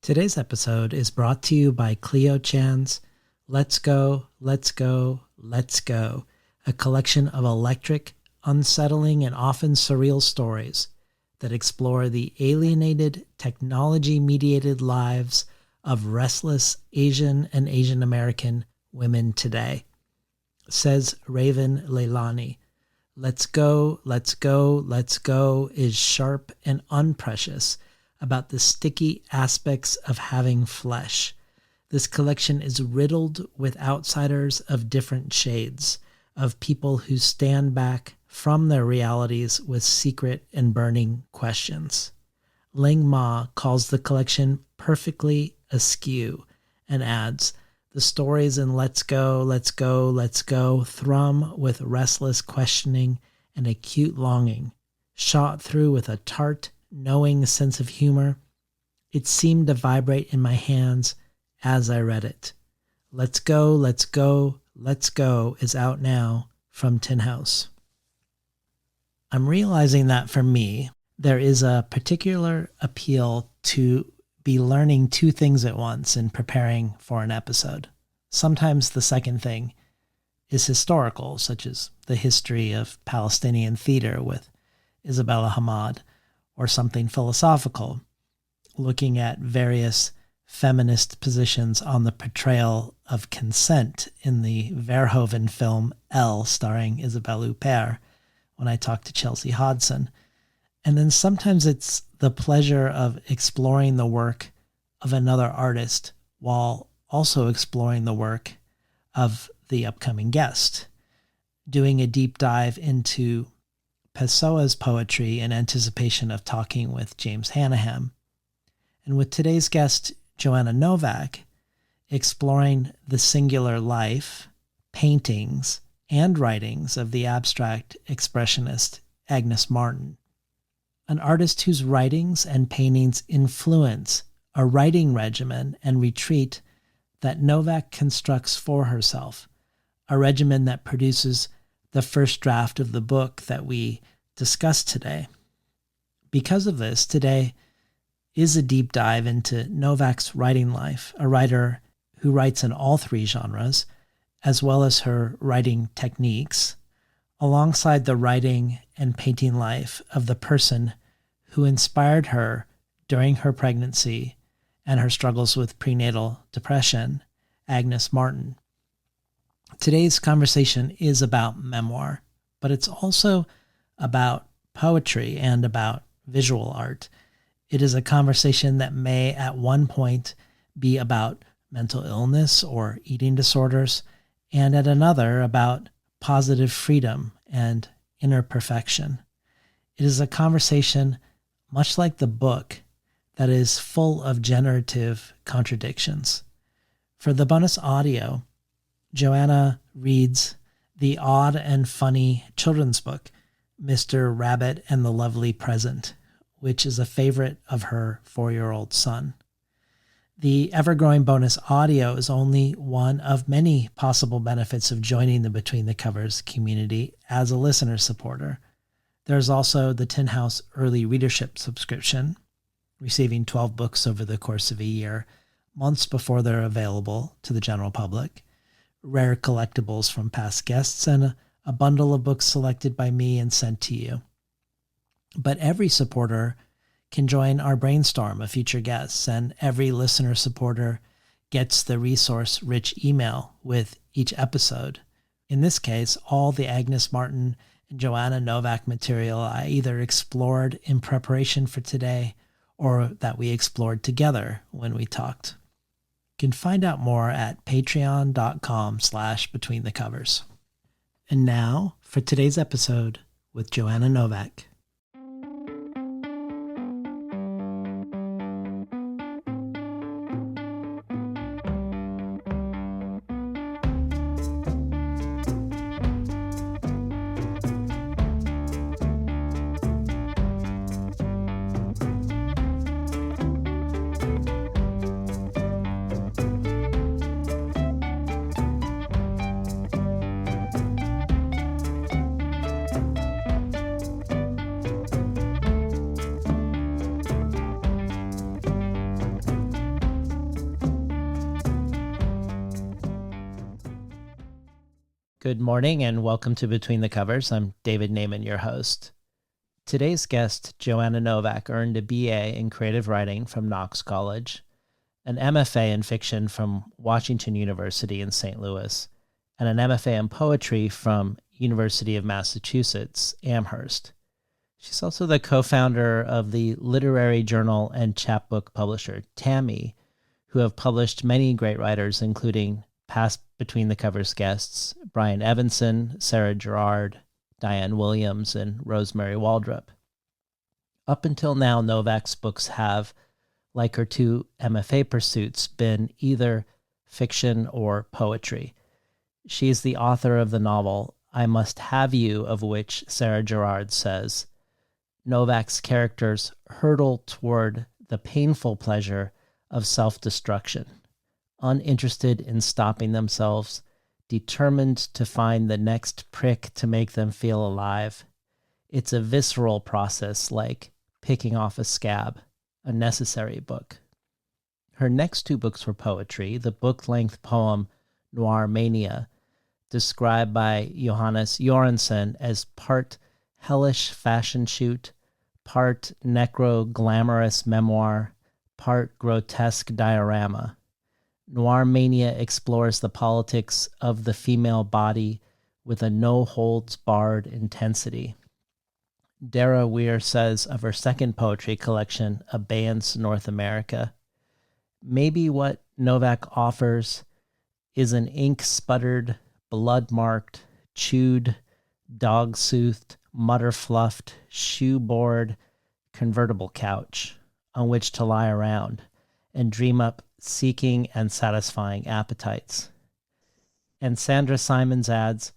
Today's episode is brought to you by Cleo Chan's Let's Go, Let's Go, Let's Go, a collection of electric, unsettling, and often surreal stories that explore the alienated, technology-mediated lives of restless Asian and Asian American women today. Says Raven Leilani, Let's Go, Let's Go, Let's Go is sharp and unprecious about the sticky aspects of having flesh. This collection is riddled with outsiders of different shades, of people who stand back from their realities with secret and burning questions. Ling Ma calls the collection perfectly askew and adds, the stories in Let's Go, Let's Go, Let's Go thrum with restless questioning and acute longing, shot through with a tart, knowing sense of humor. It seemed to vibrate in my hands as I read it. Let's Go, Let's Go, Let's Go is out now from Tin House. I'm realizing that for me, there is a particular appeal to be learning two things at once in preparing for an episode. Sometimes the second thing is historical, such as the history of Palestinian theater with Isabella Hamad, or something philosophical, looking at various feminist positions on the portrayal of consent in the Verhoeven film Elle, starring Isabelle Huppert, when I talk to Chelsea Hodson. And then sometimes it's the pleasure of exploring the work of another artist while also exploring the work of the upcoming guest, doing a deep dive into Pessoa's poetry in anticipation of talking with James Hannaham. And with today's guest, JoAnna Novak, exploring the singular life, paintings, and writings of the abstract expressionist Agnes Martin, an artist whose writings and paintings influence a writing regimen and retreat that Novak constructs for herself, a regimen that produces the first draft of the book that we discuss today. Because of this, today is a deep dive into Novak's writing life, a writer who writes in all three genres, as well as her writing techniques, alongside the writing and painting life of the person who inspired her during her pregnancy and her struggles with prenatal depression, Agnes Martin. Today's conversation is about memoir, but it's also about poetry and about visual art. It is a conversation that may at one point be about mental illness or eating disorders, and at another about positive freedom and inner perfection. It is a conversation, much like the book, that is full of generative contradictions. For the bonus audio, JoAnna reads the odd and funny children's book, Mr. Rabbit and the Lovely Present, which is a favorite of her 4-year-old son. The ever-growing bonus audio is only one of many possible benefits of joining the Between the Covers community as a listener supporter. There's also the Tin House Early Readership subscription, receiving 12 books over the course of a year, months before they're available to the general public, rare collectibles from past guests, and a bundle of books selected by me and sent to you. But every supporter can join our brainstorm of future guests, and every listener supporter gets the resource-rich email with each episode. In this case, all the Agnes Martin and JoAnna Novak material I either explored in preparation for today or that we explored together when we talked. You can find out more at patreon.com/betweenthecovers. And now for today's episode with JoAnna Novak. Good morning and welcome to Between the Covers. I'm David Naiman, your host. Today's guest, JoAnna Novak, earned a BA in creative writing from Knox College, an MFA in fiction from Washington University in St. Louis, and an MFA in poetry from University of Massachusetts, Amherst. She's also the co-founder of the literary journal and chapbook publisher Tammy, who have published many great writers, including past Between the Covers guests Brian Evanson, Sarah Gerard, Diane Williams, and Rosemary Waldrop. Up until now, Novak's books have, like her two MFA pursuits, been either fiction or poetry. She is the author of the novel I Must Have You, of which Sarah Gerard says, Novak's characters hurtle toward the painful pleasure of self-destruction, uninterested in stopping themselves, determined to find the next prick to make them feel alive. It's a visceral process like picking off a scab, a necessary book. Her next two books were poetry, the book-length poem Noir Mania, described by Johannes Joransson as part hellish fashion shoot, part necro-glamorous memoir, part grotesque diorama. Noir Mania explores the politics of the female body with a no-holds-barred intensity. Dara Weir says of her second poetry collection, Abeyance North America, maybe what Novak offers is an ink-sputtered, blood-marked, chewed, dog-soothed, mutter-fluffed, shoe-board, convertible couch on which to lie around and dream up seeking and satisfying appetites. And Sandra Simons adds,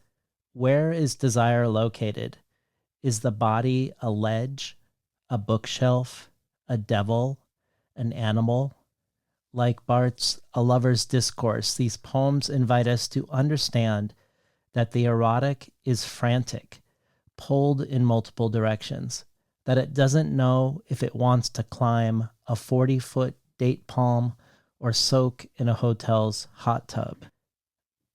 where is desire located? Is the body a ledge, a bookshelf, a devil, an animal? Like Barthes' A Lover's Discourse, these poems invite us to understand that the erotic is frantic, pulled in multiple directions, that it doesn't know if it wants to climb a 40-foot date palm or soak in a hotel's hot tub.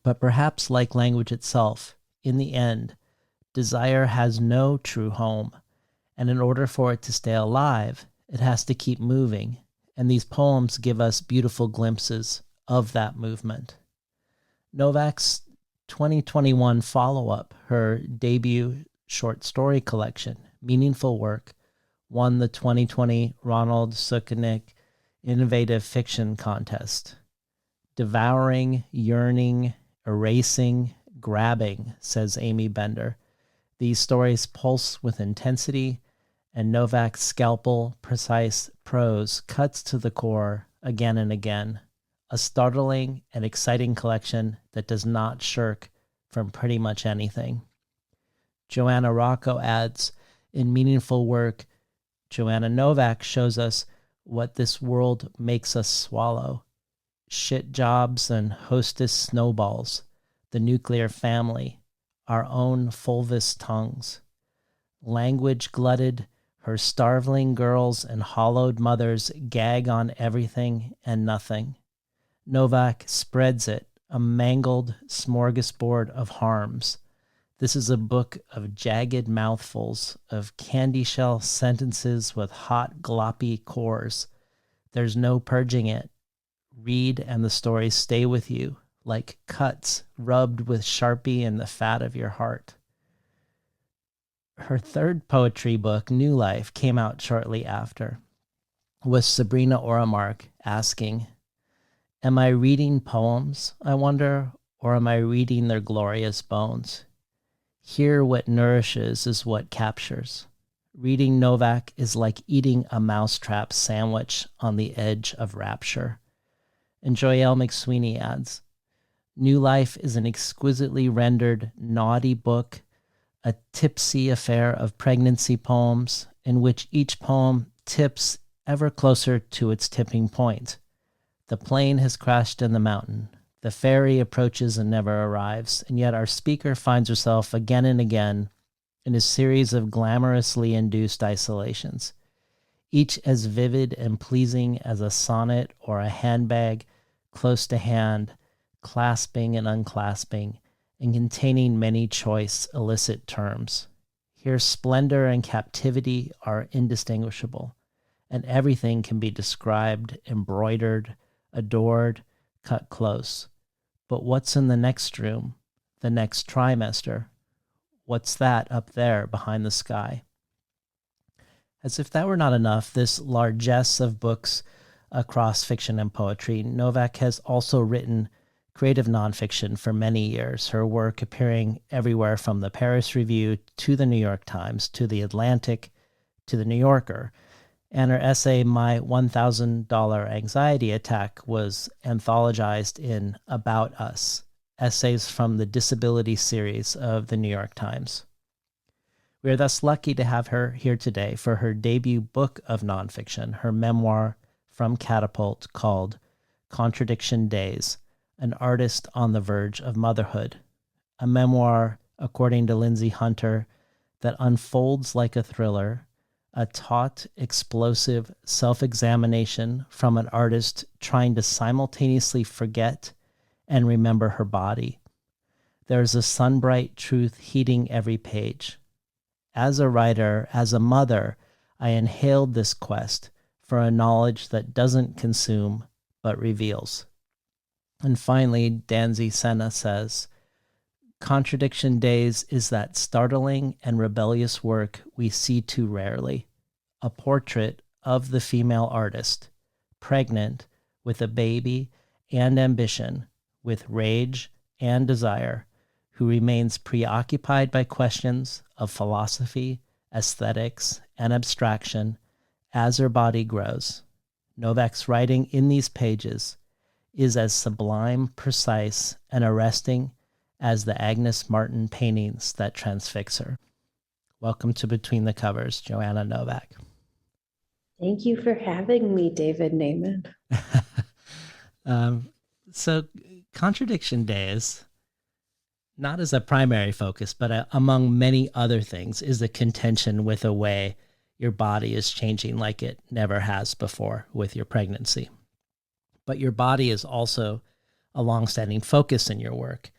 But perhaps like language itself, in the end, desire has no true home, and in order for it to stay alive, it has to keep moving, and these poems give us beautiful glimpses of that movement. Novak's 2021 follow-up, her debut short story collection, Meaningful Work, won the 2020 Ronald Sukenick Innovative Fiction Contest. Devouring, yearning, erasing, grabbing, says Amy Bender. These stories pulse with intensity, and Novak's scalpel, precise prose cuts to the core again and again. A startling and exciting collection that does not shirk from pretty much anything. Joanna Rocco adds, in Meaningful Work, JoAnna Novak shows us what this world makes us swallow. Shit jobs and hostess snowballs, the nuclear family, our own fulvous tongues. Language glutted, her starveling girls and hollowed mothers gag on everything and nothing. Novak spreads it, a mangled smorgasbord of harms. This is a book of jagged mouthfuls, of candy shell sentences with hot gloppy cores. There's no purging it. Read and the stories stay with you, like cuts rubbed with Sharpie in the fat of your heart. Her third poetry book, New Life, came out shortly after, with Sabrina Oramark asking, am I reading poems, I wonder, or am I reading their glorious bones? Here what nourishes is what captures. Reading Novak is like eating a mousetrap sandwich on the edge of rapture. And Joyelle McSweeney adds, New Life is an exquisitely rendered, naughty book, a tipsy affair of pregnancy poems in which each poem tips ever closer to its tipping point. The plane has crashed in the mountain. The ferry approaches and never arrives, and yet our speaker finds herself again and again in a series of glamorously induced isolations, each as vivid and pleasing as a sonnet or a handbag close to hand, clasping and unclasping, and containing many choice illicit terms. Here, splendor and captivity are indistinguishable, and everything can be described, embroidered, adored, cut close. But what's in the next room, the next trimester? What's that up there behind the sky? As if that were not enough, this largesse of books across fiction and poetry, Novak has also written creative nonfiction for many years, her work appearing everywhere from the Paris Review to the New York Times to the Atlantic to the New Yorker. And her essay, My $1,000 Anxiety Attack, was anthologized in About Us, essays from the Disability series of the New York Times. We are thus lucky to have her here today for her debut book of nonfiction, her memoir from Catapult called Contradiction Days, An Artist on the Verge of Motherhood, a memoir, according to Lindsay Hunter, that unfolds like a thriller, a taut, explosive self-examination from an artist trying to simultaneously forget and remember her body. There is a sunbright truth heating every page. As a writer, as a mother, I inhaled this quest for a knowledge that doesn't consume but reveals. And finally, Danzy Senna says, Contradiction Days is that startling and rebellious work we see too rarely, a portrait of the female artist, pregnant with a baby and ambition, with rage and desire, who remains preoccupied by questions of philosophy, aesthetics, and abstraction as her body grows. Novak's writing in these pages is as sublime, precise, and arresting as the Agnes Martin paintings that transfix her. Welcome to Between the Covers, JoAnna Novak. Thank you for having me, David Naiman. So, Contradiction Days, not as a primary focus, but among many other things, is the contention with a way your body is changing like it never has before with your pregnancy. But your body is also a longstanding focus in your work.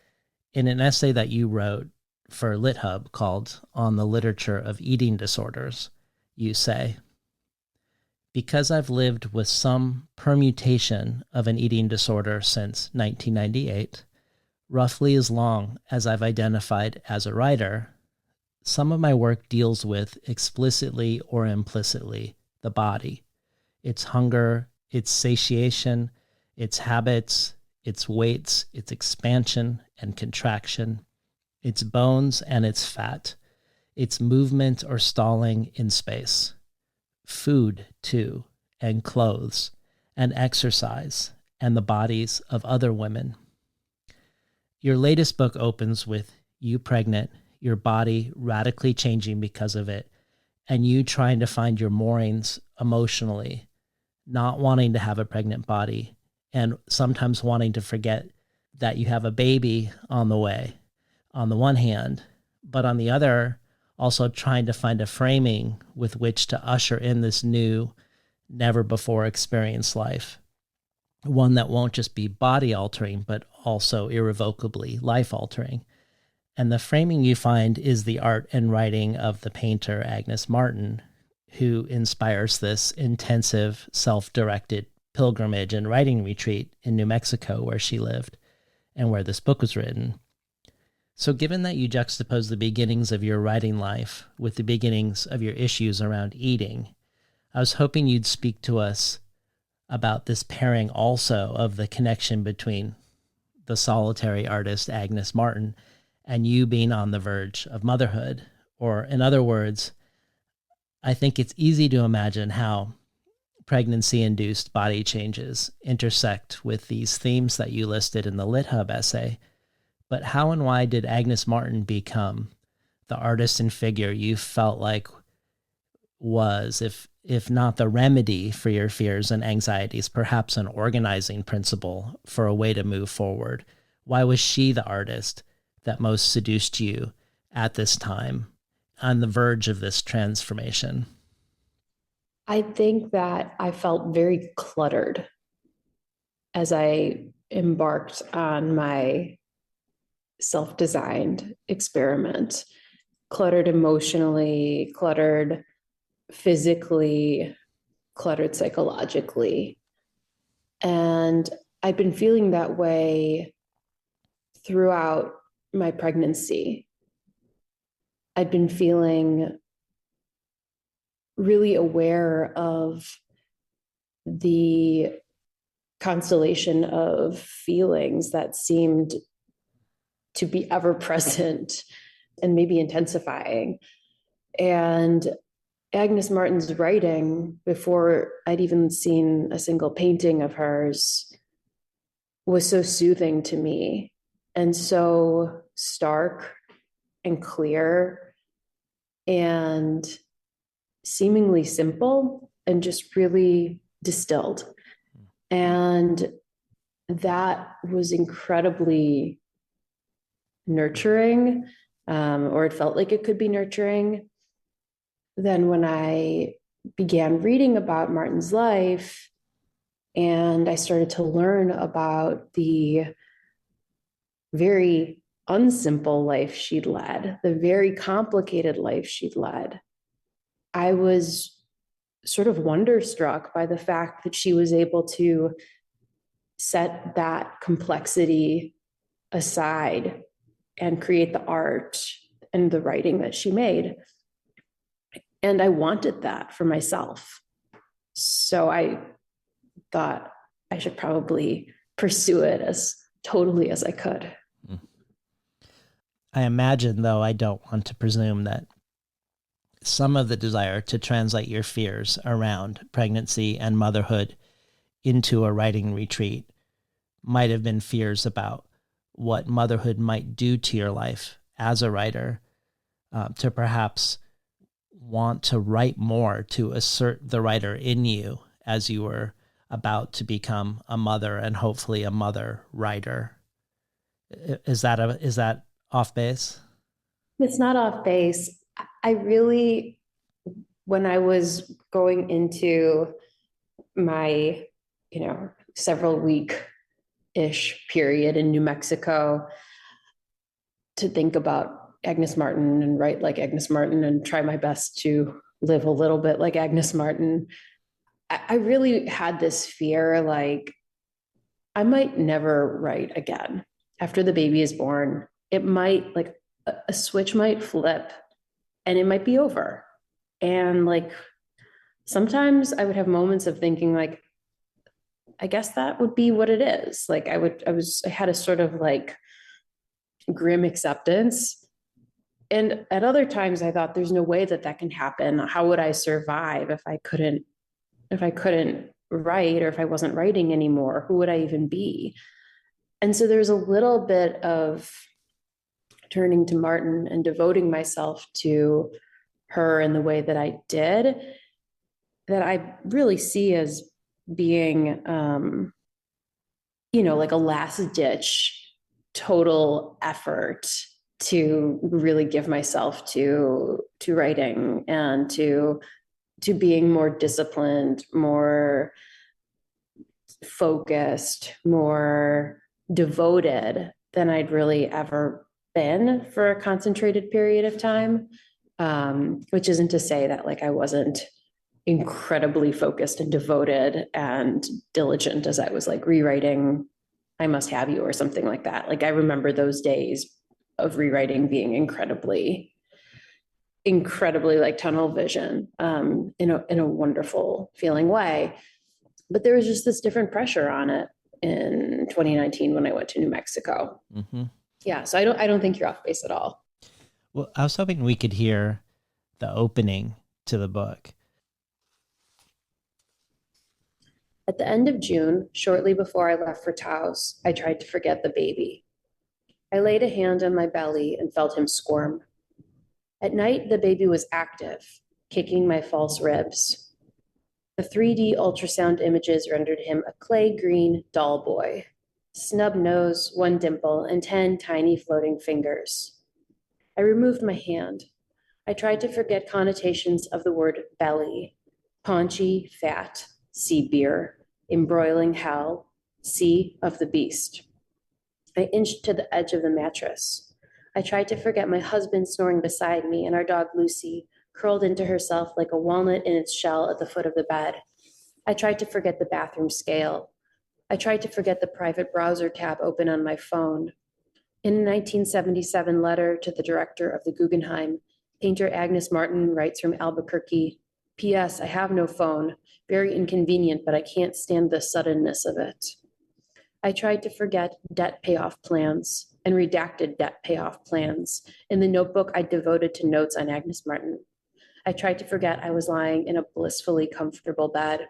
In an essay that you wrote for LitHub called On the Literature of Eating Disorders, you say, because I've lived with some permutation of an eating disorder since 1998, roughly as long as I've identified as a writer, some of my work deals with, explicitly or implicitly, the body, its hunger, its satiation, its habits, its weights, its expansion and contraction, its bones and its fat, its movement or stalling in space, food too, and clothes, and exercise, and the bodies of other women. Your latest book opens with you pregnant, your body radically changing because of it, and you trying to find your moorings emotionally, not wanting to have a pregnant body, and sometimes wanting to forget that you have a baby on the way, on the one hand, but on the other, also trying to find a framing with which to usher in this new, never before experienced life. One that won't just be body altering, but also irrevocably life altering. And the framing you find is the art and writing of the painter Agnes Martin, who inspires this intensive, self-directed pilgrimage and writing retreat in New Mexico where she lived and where this book was written. So given that you juxtapose the beginnings of your writing life with the beginnings of your issues around eating, I was hoping you'd speak to us about this pairing also of the connection between the solitary artist Agnes Martin and you being on the verge of motherhood. Or in other words, I think it's easy to imagine how pregnancy-induced body changes intersect with these themes that you listed in the LitHub essay. But how and why did Agnes Martin become the artist and figure you felt like was, if not the remedy for your fears and anxieties, perhaps an organizing principle for a way to move forward? Why was she the artist that most seduced you at this time on the verge of this transformation? I think that I felt very cluttered as I embarked on my self-designed experiment, cluttered emotionally, cluttered physically, cluttered psychologically. And I've been feeling that way throughout my pregnancy. I'd been feeling really aware of the constellation of feelings that seemed to be ever present and maybe intensifying. And Agnes Martin's writing, before I'd even seen a single painting of hers, was so soothing to me and so stark and clear and seemingly simple and just really distilled. And that was incredibly nurturing, or it felt like it could be nurturing. Then when I began reading about Martin's life and I started to learn about the very unsimple life she'd led, the very complicated life she'd led, I was sort of wonderstruck by the fact that she was able to set that complexity aside and create the art and the writing that she made. And I wanted that for myself. So I thought I should probably pursue it as totally as I could. I imagine, though, I don't want to presume that some of the desire to translate your fears around pregnancy and motherhood into a writing retreat might have been fears about what motherhood might do to your life as a writer, to perhaps want to write more, to assert the writer in you as you were about to become a mother and hopefully a mother writer. Is that off base? It's not off base. I really, when I was going into my, several week-ish period in New Mexico to think about Agnes Martin and write like Agnes Martin and try my best to live a little bit like Agnes Martin, I really had this fear, like, I might never write again. After the baby is born, it might, like, a switch might flip and it might be over. And like, sometimes I would have moments of thinking like, I guess that would be what it is. Like I had a sort of like grim acceptance. And at other times I thought there's no way that can happen. How would I survive if I couldn't write, or if I wasn't writing anymore? Who would I even be? And so there's a little bit of turning to Martin and devoting myself to her in the way that I did, that I really see as being, like a last ditch total effort to really give myself to writing and to being more disciplined, more focused, more devoted than I'd really ever been for a concentrated period of time. Which isn't to say that like I wasn't incredibly focused and devoted and diligent as I was like rewriting I Must Have You or something like that. Like I remember those days of rewriting being incredibly like tunnel vision, in a wonderful feeling way. But there was just this different pressure on it in 2019 when I went to New Mexico. Mm-hmm. Yeah, so I don't think you're off base at all. Well, I was hoping we could hear the opening to the book. At the end of June, shortly before I left for Taos, I tried to forget the baby. I laid a hand on my belly and felt him squirm. At night, the baby was active, kicking my false ribs. The 3D ultrasound images rendered him a clay green doll boy, snub nose, one dimple, and 10 tiny floating fingers. I removed my hand. I tried to forget connotations of the word belly, paunchy, fat, sea beer, embroiling hell, sea of the beast. I inched to the edge of the mattress. I tried to forget my husband snoring beside me and our dog Lucy, curled into herself like a walnut in its shell at the foot of the bed. I tried to forget the bathroom scale. I tried to forget the private browser tab open on my phone. In a 1977 letter to the director of the Guggenheim, painter Agnes Martin writes from Albuquerque, P.S. I have no phone. Very inconvenient, but I can't stand the suddenness of it. I tried to forget debt payoff plans and redacted debt payoff plans in the notebook I devoted to notes on Agnes Martin. I tried to forget I was lying in a blissfully comfortable bed.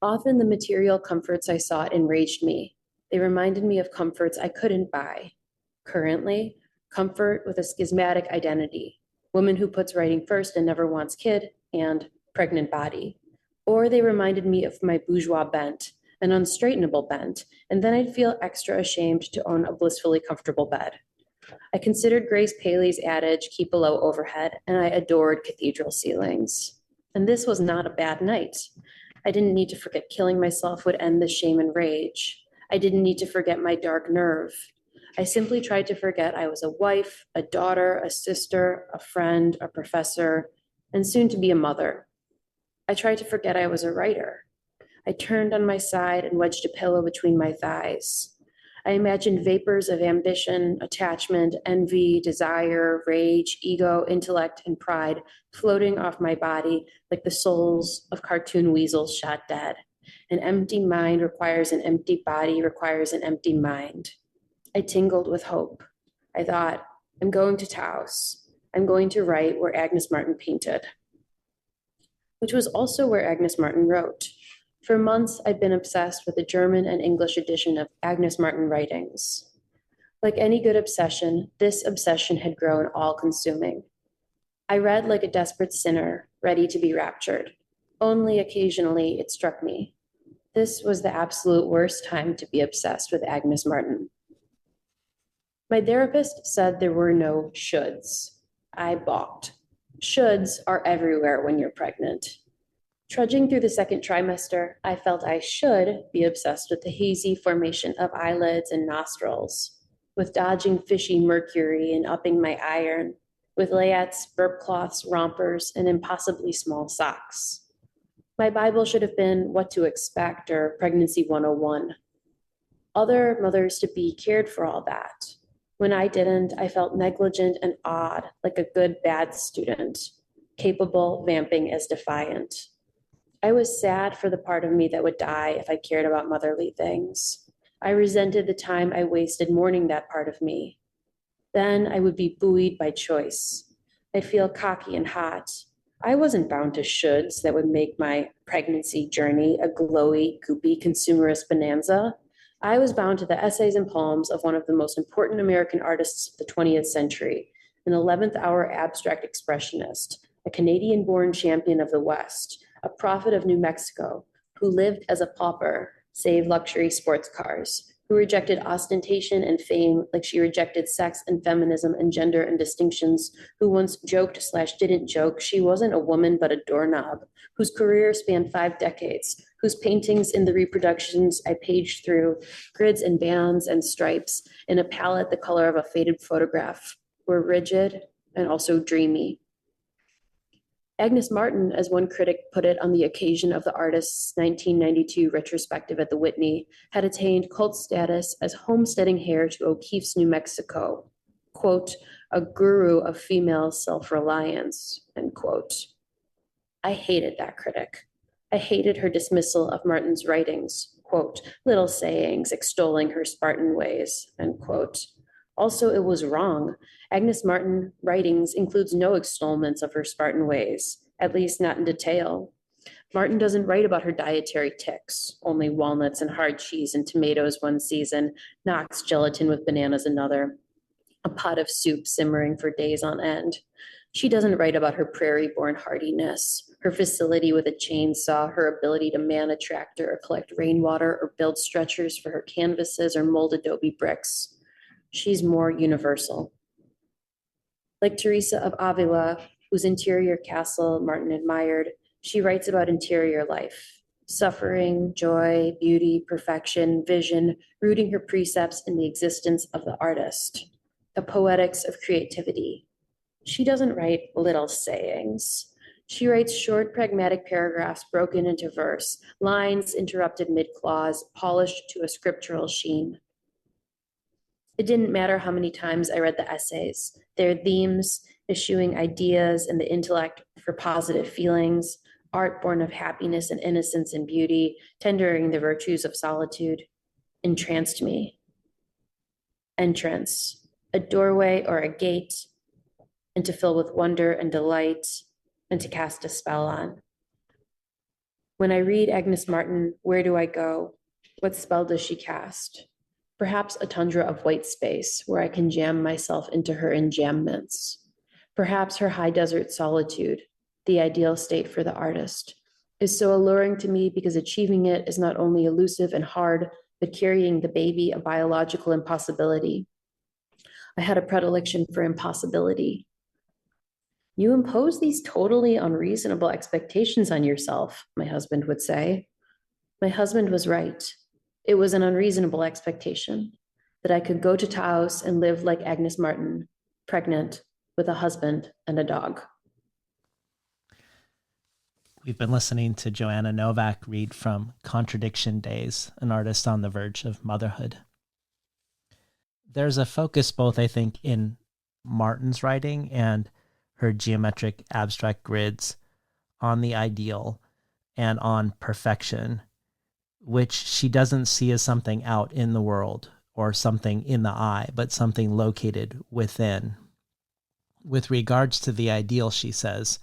Often the material comforts I sought enraged me. They reminded me of comforts I couldn't buy. Currently, comfort with a schismatic identity, woman who puts writing first and never wants kid, and pregnant body. Or they reminded me of my bourgeois bent, an unstraightable bent, and then I'd feel extra ashamed to own a blissfully comfortable bed. I considered Grace Paley's adage, keep a low overhead, and I adored cathedral ceilings. And this was not a bad night. I didn't need to forget killing myself would end the shame and rage. I didn't need to forget my dark nerve. I simply tried to forget I was a wife, a daughter, a sister, a friend, a professor, and soon to be a mother. I tried to forget I was a writer. I turned on my side and wedged a pillow between my thighs. I imagined vapors of ambition, attachment, envy, desire, rage, ego, intellect, and pride floating off my body like the souls of cartoon weasels shot dead. An empty mind requires an empty body, requires an empty mind. I tingled with hope. I thought, I'm going to Taos. I'm going to write where Agnes Martin painted, which was also where Agnes Martin wrote. For months, I'd been obsessed with the German and English edition of Agnes Martin writings. Like any good obsession, this obsession had grown all-consuming. I read like a desperate sinner, ready to be raptured. Only occasionally it struck me. This was the absolute worst time to be obsessed with Agnes Martin. My therapist said there were no shoulds. I balked. Shoulds are everywhere when you're pregnant. Trudging through the second trimester, I felt I should be obsessed with the hazy formation of eyelids and nostrils, with dodging fishy mercury and upping my iron, with layettes, burp cloths, rompers, and impossibly small socks. My Bible should have been What to Expect or Pregnancy 101. Other mothers-to-be cared for all that. When I didn't, I felt negligent and odd, like a good bad student, capable, vamping as defiant. I was sad for the part of me that would die if I cared about motherly things. I resented the time I wasted mourning that part of me. Then I would be buoyed by choice. I'd feel cocky and hot. I wasn't bound to shoulds that would make my pregnancy journey a glowy, goopy consumerist bonanza. I was bound to the essays and poems of one of the most important American artists of the 20th century, an 11th hour abstract expressionist, a Canadian-born champion of the West, a prophet of New Mexico, who lived as a pauper, save luxury sports cars, who rejected ostentation and fame like she rejected sex and feminism and gender and distinctions, who once joked/didn't joke she wasn't a woman but a doorknob, whose career spanned 5 decades, whose paintings in the reproductions I paged through, grids and bands and stripes, in a palette the color of a faded photograph, were rigid and also dreamy. Agnes Martin, as one critic put it on the occasion of the artist's 1992 retrospective at the Whitney, had attained cult status as homesteading heir to O'Keeffe's New Mexico, quote, a guru of female self-reliance, end quote. I hated that critic. I hated her dismissal of Martin's writings, quote, little sayings extolling her Spartan ways, end quote. Also, it was wrong. Agnes Martin writings includes no extollments of her Spartan ways, at least not in detail. Martin doesn't write about her dietary tics, only walnuts and hard cheese and tomatoes one season, Knox gelatin with bananas another, a pot of soup simmering for days on end. She doesn't write about her prairie-born hardiness, her facility with a chainsaw, her ability to man a tractor or collect rainwater or build stretchers for her canvases or mold adobe bricks. She's more universal. Like Teresa of Avila, whose interior castle Martin admired, she writes about interior life. suffering, joy, beauty, perfection, vision, rooting her precepts in the existence of the artist, the poetics of creativity. She doesn't write little sayings. She writes short, pragmatic paragraphs broken into verse, lines interrupted mid-clause, polished to a scriptural sheen. It didn't matter how many times I read the essays. Their themes, eschewing ideas and the intellect for positive feelings, art born of happiness and innocence and beauty, tendering the virtues of solitude, entranced me. Entrance, a doorway or a gate, and to fill with wonder and delight, and to cast a spell on. When I read Agnes Martin, where do I go? What spell does she cast? Perhaps a tundra of white space where I can jam myself into her enjambments. Perhaps her high desert solitude, the ideal state for the artist, is so alluring to me because achieving it is not only elusive and hard, but carrying the baby a biological impossibility. I had a predilection for impossibility. You impose these totally unreasonable expectations on yourself, my husband would say. My husband was right. It was an unreasonable expectation that I could go to Taos and live like Agnes Martin, pregnant with a husband and a dog. We've been listening to JoAnna Novak read from Contradiction Days, an artist on the verge of motherhood. There's a focus both, I think, in Martin's writing and her geometric abstract grids on the ideal and on perfection, which she doesn't see as something out in the world or something in the eye, but something located within. With regards to the ideal, she says,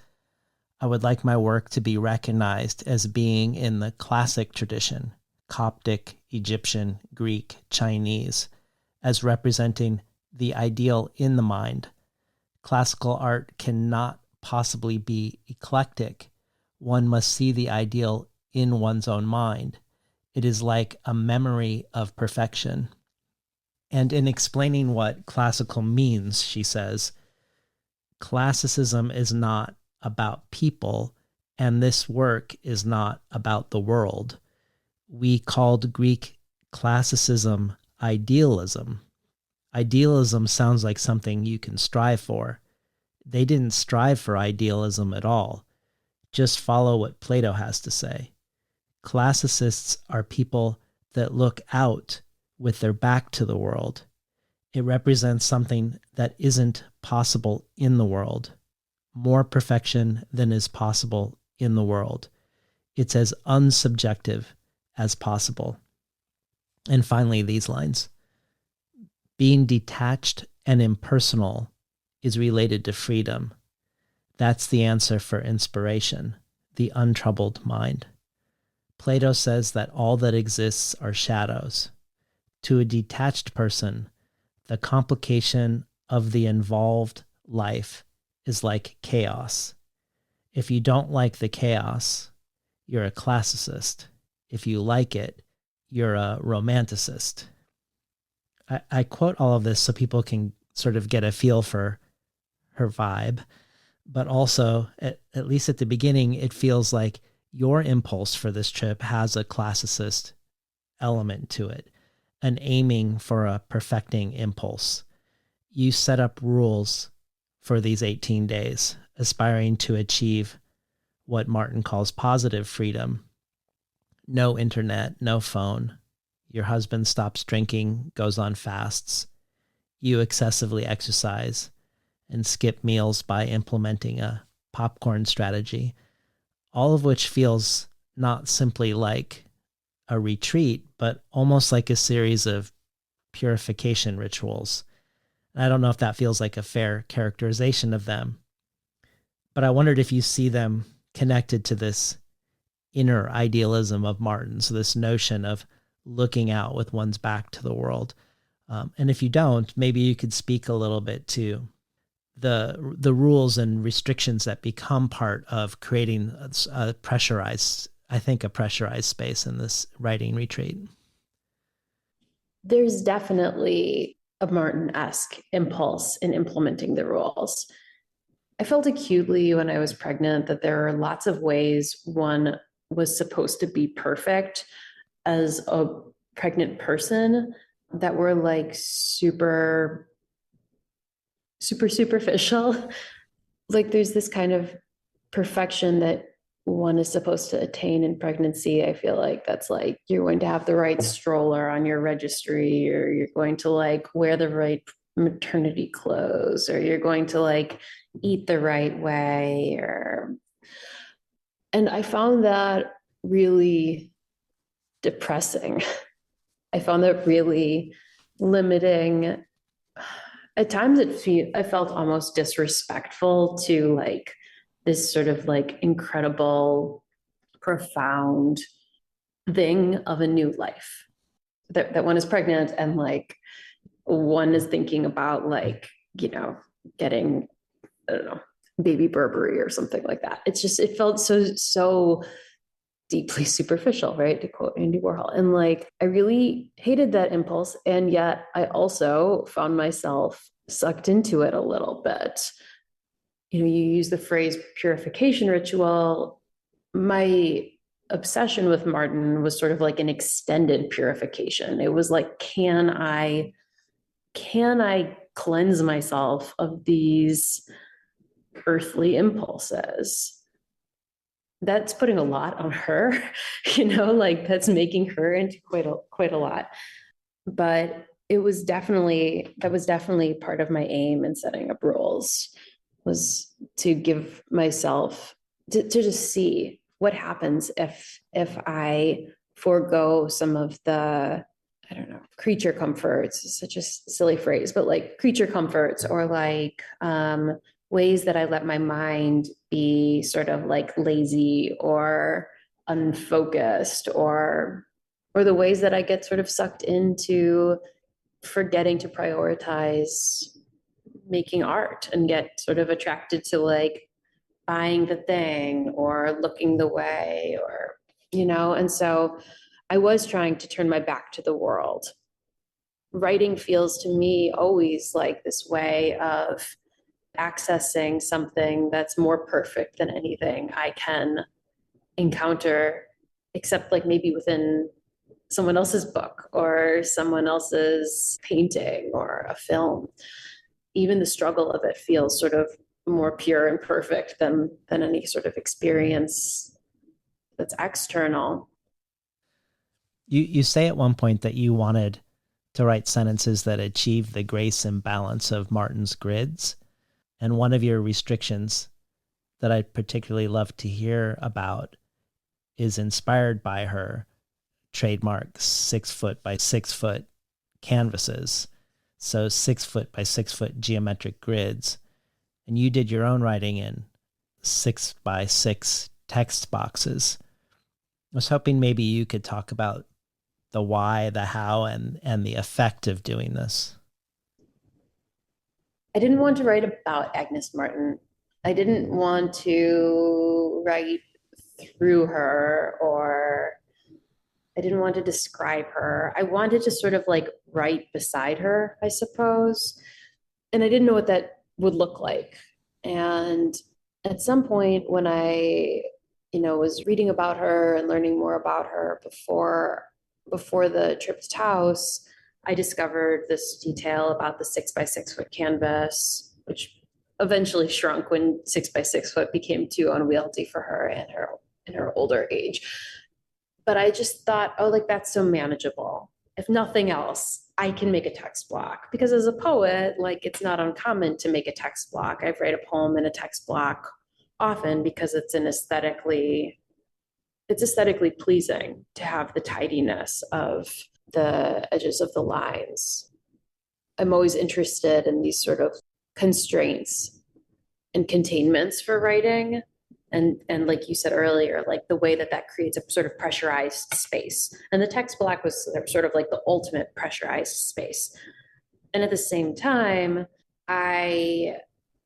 I would like my work to be recognized as being in the classic tradition, Coptic, Egyptian, Greek, Chinese, as representing the ideal in the mind. Classical art cannot possibly be eclectic. One must see the ideal in one's own mind. It is like a memory of perfection. And in explaining what classical means, she says, classicism is not about people, and this work is not about the world. We called Greek classicism idealism. Idealism sounds like something you can strive for. They didn't strive for idealism at all. Just follow what Plato has to say. Classicists are people that look out with their back to the world. It represents something that isn't possible in the world, more perfection than is possible in the world. It's as unsubjective as possible. And finally, these lines. Being detached and impersonal is related to freedom. That's the answer for inspiration, the untroubled mind. Plato says that all that exists are shadows. To a detached person, the complication of the involved life is like chaos. If you don't like the chaos, you're a classicist. If you like it, you're a romanticist. I quote all of this so people can sort of get a feel for her vibe, but also, at least at the beginning, it feels like your impulse for this trip has a classicist element to it, an aiming for a perfecting impulse. You set up rules for these 18 days, aspiring to achieve what Martin calls positive freedom. No internet, no phone. Your husband stops drinking, goes on fasts. You excessively exercise and skip meals by implementing a popcorn strategy, all of which feels not simply like a retreat, but almost like a series of purification rituals. I don't know if that feels like a fair characterization of them, but I wondered if you see them connected to this inner idealism of Martin's, this notion of looking out with one's back to the world. And if you don't, maybe you could speak a little bit to the rules and restrictions that become part of creating a pressurized space in this writing retreat. There's definitely a Martin-esque impulse in implementing the rules. I felt acutely when I was pregnant that there are lots of ways one was supposed to be perfect as a pregnant person that were like super superficial. Like there's this kind of perfection that one is supposed to attain in pregnancy. I feel like that's like you're going to have the right stroller on your registry, or you're going to like wear the right maternity clothes, or you're going to like eat the right way, or and I found that really depressing. I found that really limiting. At times I felt almost disrespectful to like this sort of like incredible, profound thing of a new life that one is pregnant and like one is thinking about like, getting, I don't know, baby Burberry or something like that. It's just, it felt so deeply superficial, right? To quote Andy Warhol. And like, I really hated that impulse. And yet I also found myself sucked into it a little bit. You use the phrase purification ritual. My obsession with Martin was sort of like an extended purification. It was like, can I cleanse myself of these earthly impulses? That's putting a lot on her, like that's making her into quite a lot. But that was definitely part of my aim in setting up rules, was to give myself to just see what happens if I forego some of the, I don't know, creature comforts, such a silly phrase, but like creature comforts, or like ways that I let my mind be sort of like lazy or unfocused, or the ways that I get sort of sucked into forgetting to prioritize making art and get sort of attracted to like buying the thing or looking the way, or, and so I was trying to turn my back to the world. Writing feels to me always like this way of accessing something that's more perfect than anything I can encounter, except like maybe within someone else's book or someone else's painting or a film. Even the struggle of it feels sort of more pure and perfect than any sort of experience that's external. You say at one point that you wanted to write sentences that achieve the grace and balance of Martin's grids. And one of your restrictions that I'd particularly love to hear about is inspired by her trademark 6 foot by 6 foot canvases. So 6 foot by 6 foot geometric grids. And you did your own writing in 6 by 6 text boxes. I was hoping maybe you could talk about the why, the how, and the effect of doing this. I didn't want to write about Agnes Martin. I didn't want to write through her, or I didn't want to describe her. I wanted to sort of like write beside her, I suppose. And I didn't know what that would look like. And at some point when I, was reading about her and learning more about her before the trip to Taos, I discovered this detail about the 6 by 6 foot canvas, which eventually shrunk when 6 by 6 foot became too unwieldy for her in her older age. But I just thought, oh, like that's so manageable. If nothing else, I can make a text block, because as a poet, like it's not uncommon to make a text block. I've write a poem in a text block often because it's aesthetically pleasing to have the tidiness of the edges of the lines. I'm always interested in these sort of constraints and containments for writing. And like you said earlier, like the way that creates a sort of pressurized space. And the text block was sort of like the ultimate pressurized space. And at the same time, I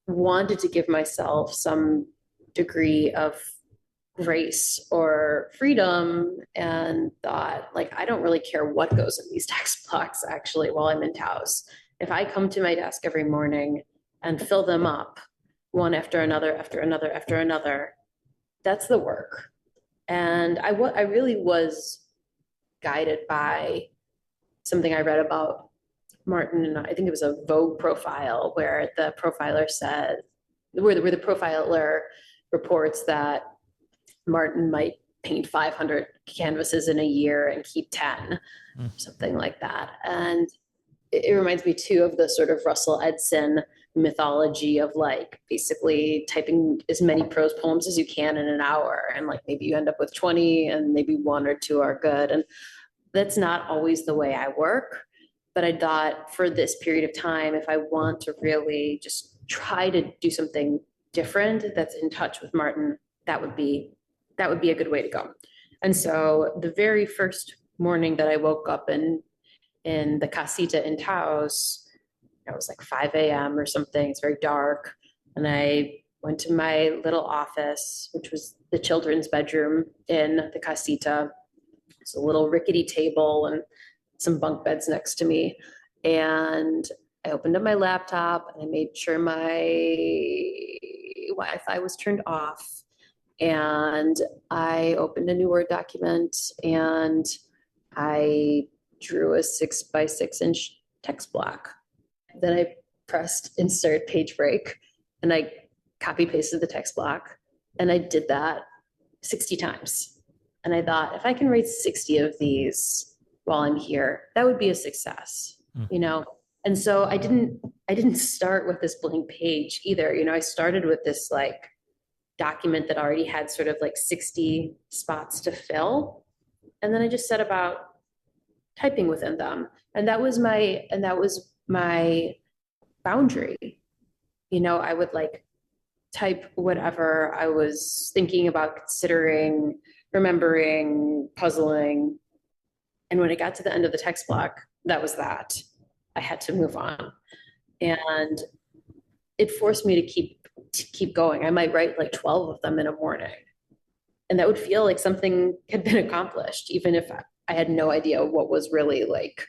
wanted to give myself some degree of grace or freedom, and thought, like, I don't really care what goes in these text blocks actually while I'm in Taos. If I come to my desk every morning and fill them up one after another, after another, after another, that's the work. And I really was guided by something I read about Martin, and I think it was a Vogue profile where the profiler said, where the profiler reports that Martin might paint 500 canvases in a year and keep 10, something like that. And it reminds me too of the sort of Russell Edson mythology of like basically typing as many prose poems as you can in an hour, and like maybe you end up with 20 and maybe one or two are good. And that's not always the way I work, but I thought for this period of time, if I want to really just try to do something different that's in touch with Martin, that would be a good way to go. And so the very first morning that I woke up in the casita in Taos, it was like 5 a.m. or something. It's very dark. And I went to my little office, which was the children's bedroom in the casita. It's a little rickety table and some bunk beds next to me. And I opened up my laptop and I made sure my Wi-Fi was turned off. And I opened a new Word document and I drew a 6x6 inch text block. Then I pressed insert page break and I copy pasted the text block. And I did that 60 times. And I thought, if I can write 60 of these while I'm here, that would be a success, you know? And so I didn't start with this blank page either. You know, I started with this like document that already had sort of like 60 spots to fill. And then I just set about typing within them. And that was my boundary. You know, I would like type whatever I was thinking about, considering, remembering, puzzling. And when it got to the end of the text block, that was that. I had to move on. And it forced me to keep going. I might write like 12 of them in a morning. And that would feel like something had been accomplished, even if I had no idea what was really like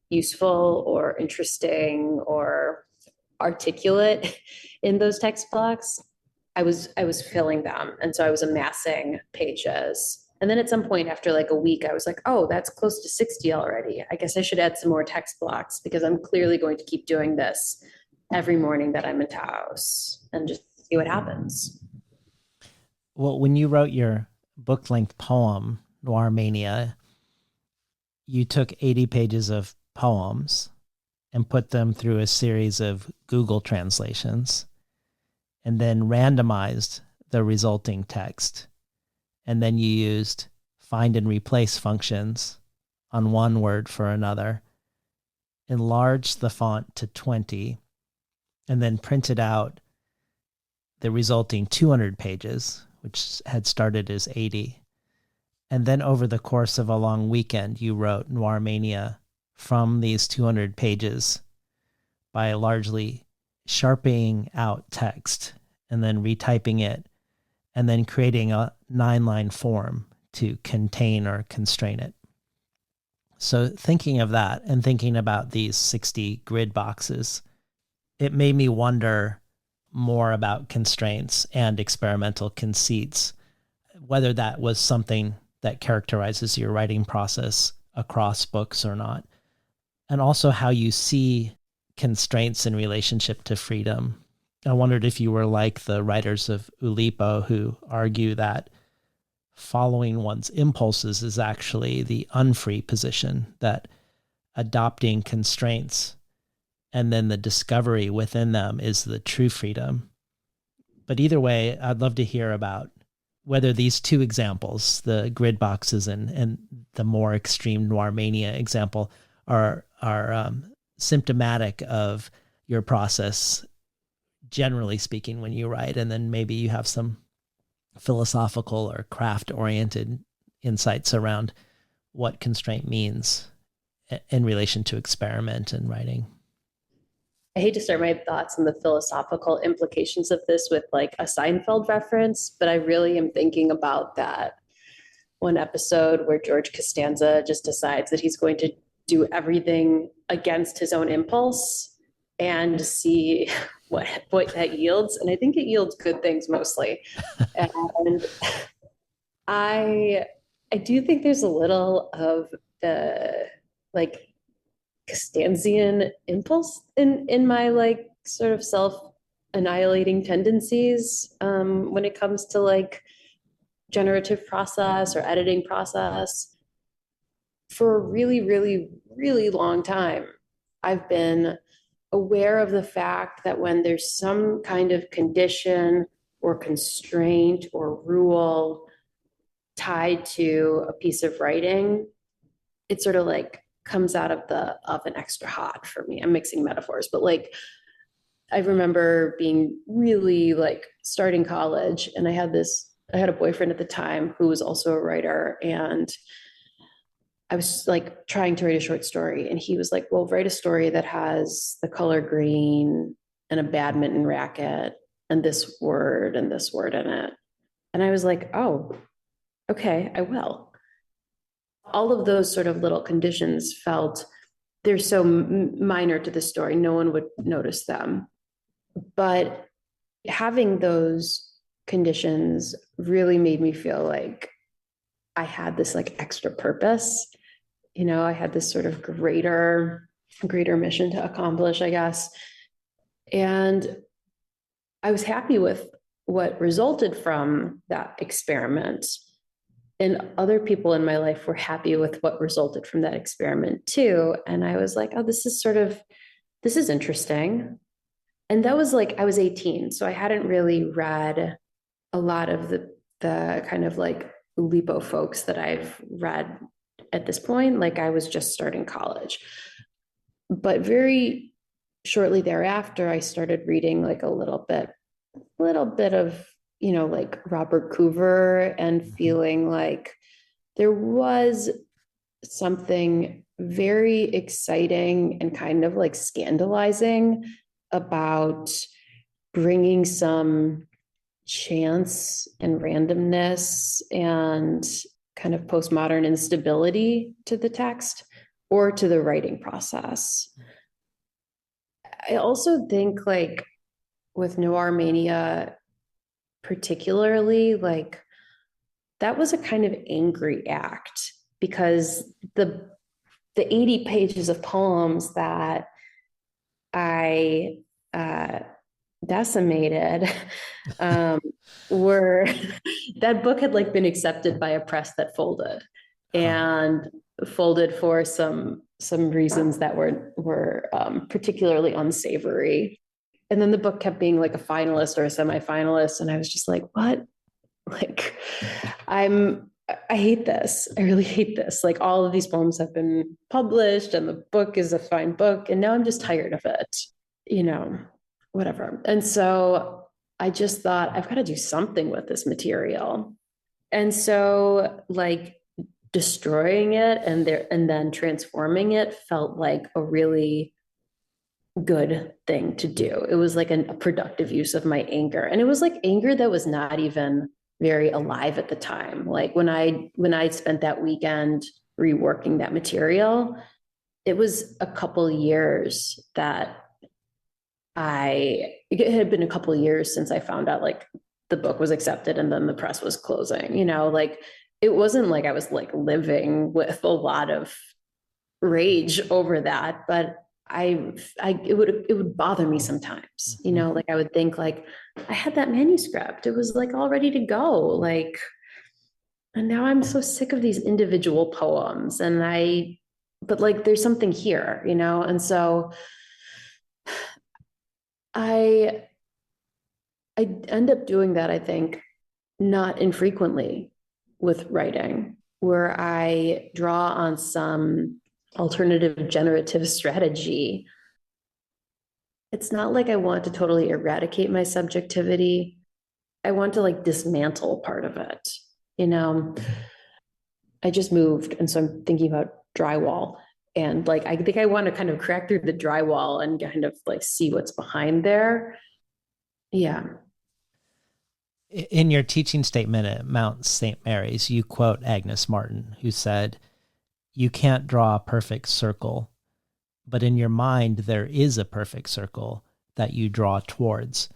useful or interesting or articulate in those text blocks. I was filling them. And so I was amassing pages. And then at some point after like a week, I was like, oh, that's close to 60 already. I guess I should add some more text blocks because I'm clearly going to keep doing this every morning that I'm in Taos and just see what happens. Well, when you wrote your book-length poem, Noir Mania, you took 80 pages of poems and put them through a series of Google translations and then randomized the resulting text. And then you used find and replace functions on one word for another, enlarged the font to 20, and then printed out the resulting 200 pages, which had started as 80. And then over the course of a long weekend, you wrote Noir Mania from these 200 pages by largely sharpening out text and then retyping it and then creating a 9-line form to contain or constrain it. So thinking of that and thinking about these 60 grid boxes, it made me wonder more about constraints and experimental conceits, whether that was something that characterizes your writing process across books or not, and also how you see constraints in relationship to freedom. I wondered if you were like the writers of Oulipo who argue that following one's impulses is actually the unfree position, that adopting constraints and then the discovery within them is the true freedom. But either way, I'd love to hear about whether these two examples, the grid boxes and the more extreme Noir Mania example, are symptomatic of your process, generally speaking, when you write, and then maybe you have some philosophical or craft-oriented insights around what constraint means in relation to experiment and writing. I hate to start my thoughts on the philosophical implications of this with like a Seinfeld reference, but I really am thinking about that one episode where George Costanza just decides that he's going to do everything against his own impulse and see what that yields. And I think it yields good things mostly. And I I do think there's a little of the like Costanzian impulse in my like sort of self-annihilating tendencies when it comes to like generative process or editing process. For a really, really, really long time, I've been aware of the fact that when there's some kind of condition or constraint or rule tied to a piece of writing, it sort of like comes out of the oven extra hot for me. I'm mixing metaphors, but like I remember being really like starting college, and I had a boyfriend at the time who was also a writer, and I was like trying to write a short story, and he was like, well, write a story that has the color green and a badminton racket and this word in it. And I was like, oh, okay, I will. All of those sort of little conditions felt they're so minor to the story, no one would notice them. But having those conditions really made me feel like I had this like extra purpose. I had this sort of greater mission to accomplish, I guess. And I was happy with what resulted from that experiment. And other people in my life were happy with what resulted from that experiment too. And I was like, oh, this is interesting. And that was like, I was 18. So I hadn't really read a lot of the kind of like Lipo folks that I've read at this point. Like I was just starting college. But very shortly thereafter, I started reading like a little bit of, like Robert Coover, and feeling like there was something very exciting and kind of like scandalizing about bringing some chance and randomness and kind of postmodern instability to the text or to the writing process. I also think like with Noir Mania, particularly, like that was a kind of angry act because the 80 pages of poems that I decimated were that book had like been accepted by a press that folded, and folded for some reasons that were particularly unsavory. And then the book kept being like a finalist or a semifinalist, and I was just like, what? Like, I hate this. I really hate this. Like all of these poems have been published and the book is a fine book. And now I'm just tired of it, you know, whatever. And so I just thought I've got to do something with this material. And so like destroying it and then transforming it felt like a really good thing to do. It was like a productive use of my anger. And it was like anger that was not even very alive at the time. Like when I spent that weekend reworking that material, it was a couple years that it had been a couple years since I found out like the book was accepted and then the press was closing, like it wasn't like I was like living with a lot of rage over that, but it would bother me sometimes, like I would think like I had that manuscript, it was like all ready to go, like, and now I'm so sick of these individual poems, but like there's something here, and so I I end up doing that, I think, not infrequently with writing, where I draw on some alternative generative strategy. It's not like I want to totally eradicate my subjectivity. I want to like dismantle part of it. I just moved, and so I'm thinking about drywall. And like, I think I want to kind of crack through the drywall and kind of like see what's behind there. Yeah. In your teaching statement at Mount St. Mary's, you quote Agnes Martin, who said, "You can't draw a perfect circle, but in your mind, there is a perfect circle that you draw towards."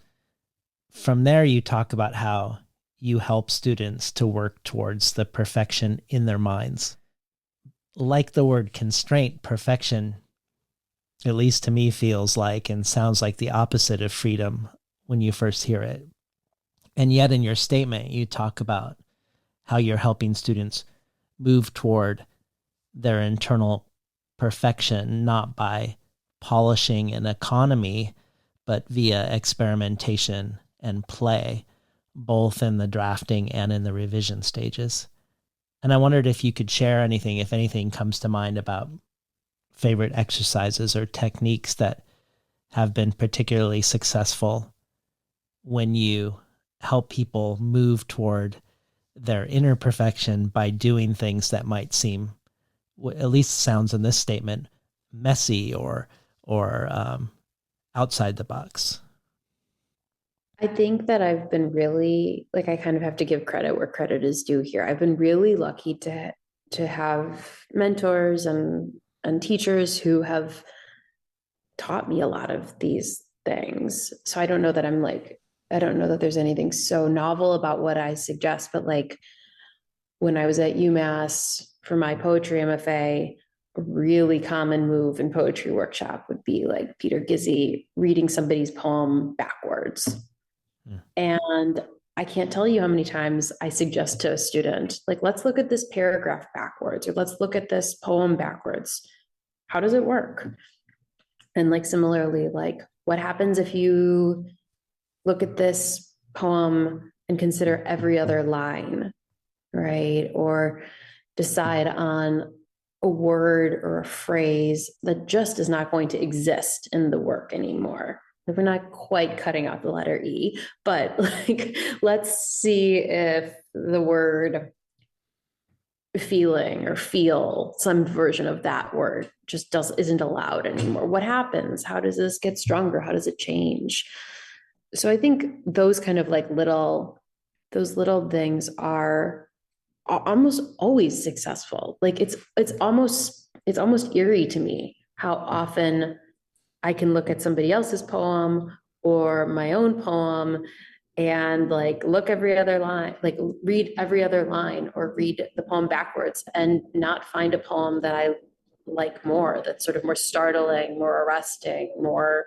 From there, you talk about how you help students to work towards the perfection in their minds. Like the word constraint, perfection, at least to me, feels like and sounds like the opposite of freedom when you first hear it. And yet in your statement, you talk about how you're helping students move toward their internal perfection, not by polishing an economy, but via experimentation and play, both in the drafting and in the revision stages. And I wondered if you could share anything, if anything comes to mind about favorite exercises or techniques that have been particularly successful when you help people move toward their inner perfection by doing things that might seem, at least sounds in this statement, messy or outside the box. I think that I've been really, like, I kind of have to give credit where credit is due here. I've been really lucky to have mentors and teachers who have taught me a lot of these things. So I don't know that there's anything so novel about what I suggest, but like when I was at UMass for my poetry MFA, a really common move in poetry workshop would be like Peter Gizzi reading somebody's poem backwards. And I can't tell you how many times I suggest to a student, like, let's look at this paragraph backwards, or let's look at this poem backwards. How does it work? And like, similarly, like, what happens if you look at this poem and consider every other line, right? Or decide on a word or a phrase that just is not going to exist in the work anymore. We're not quite cutting out the letter E, but like, let's see if the word feeling or feel, some version of that word, just isn't allowed anymore. What happens? How does this get stronger? How does it change? So I think those kind of like those little things are almost always successful. Like it's almost eerie to me how often I can look at somebody else's poem or my own poem and like look every other line, like read every other line or read the poem backwards and not find a poem that I like more, that's sort of more startling, more arresting, more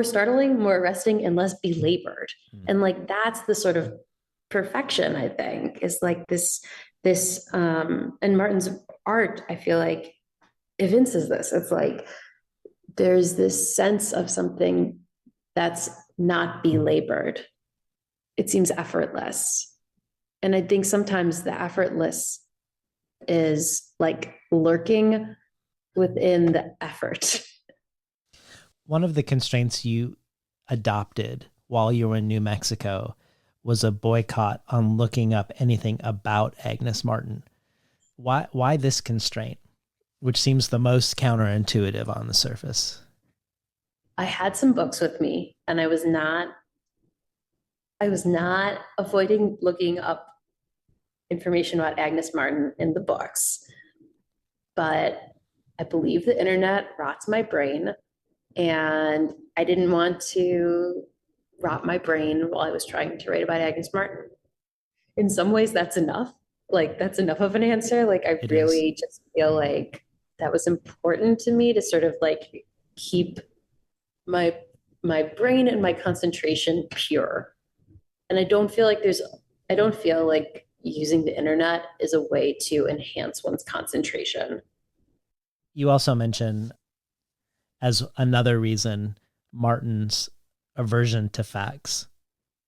startling, more arresting, and less belabored. And like, that's the sort of perfection, I think, is like this, and Martin's art, I feel like, evinces this. It's like, there's this sense of something that's not belabored. It seems effortless. And I think sometimes the effortless is like lurking within the effort. One of the constraints you adopted while you were in New Mexico was a boycott on looking up anything about Agnes Martin. Why this constraint, which seems the most counterintuitive on the surface? I had some books with me, and I was not avoiding looking up information about Agnes Martin in the books, but I believe the internet rots my brain, and I didn't want to rot my brain while I was trying to write about Agnes Martin. In some ways, that's enough. Like, that's enough of an answer. Like, I really just feel like that was important to me to sort of like keep my brain and my concentration pure. And I don't feel like using the internet is a way to enhance one's concentration. You also mention, as another reason, Martin's aversion to facts.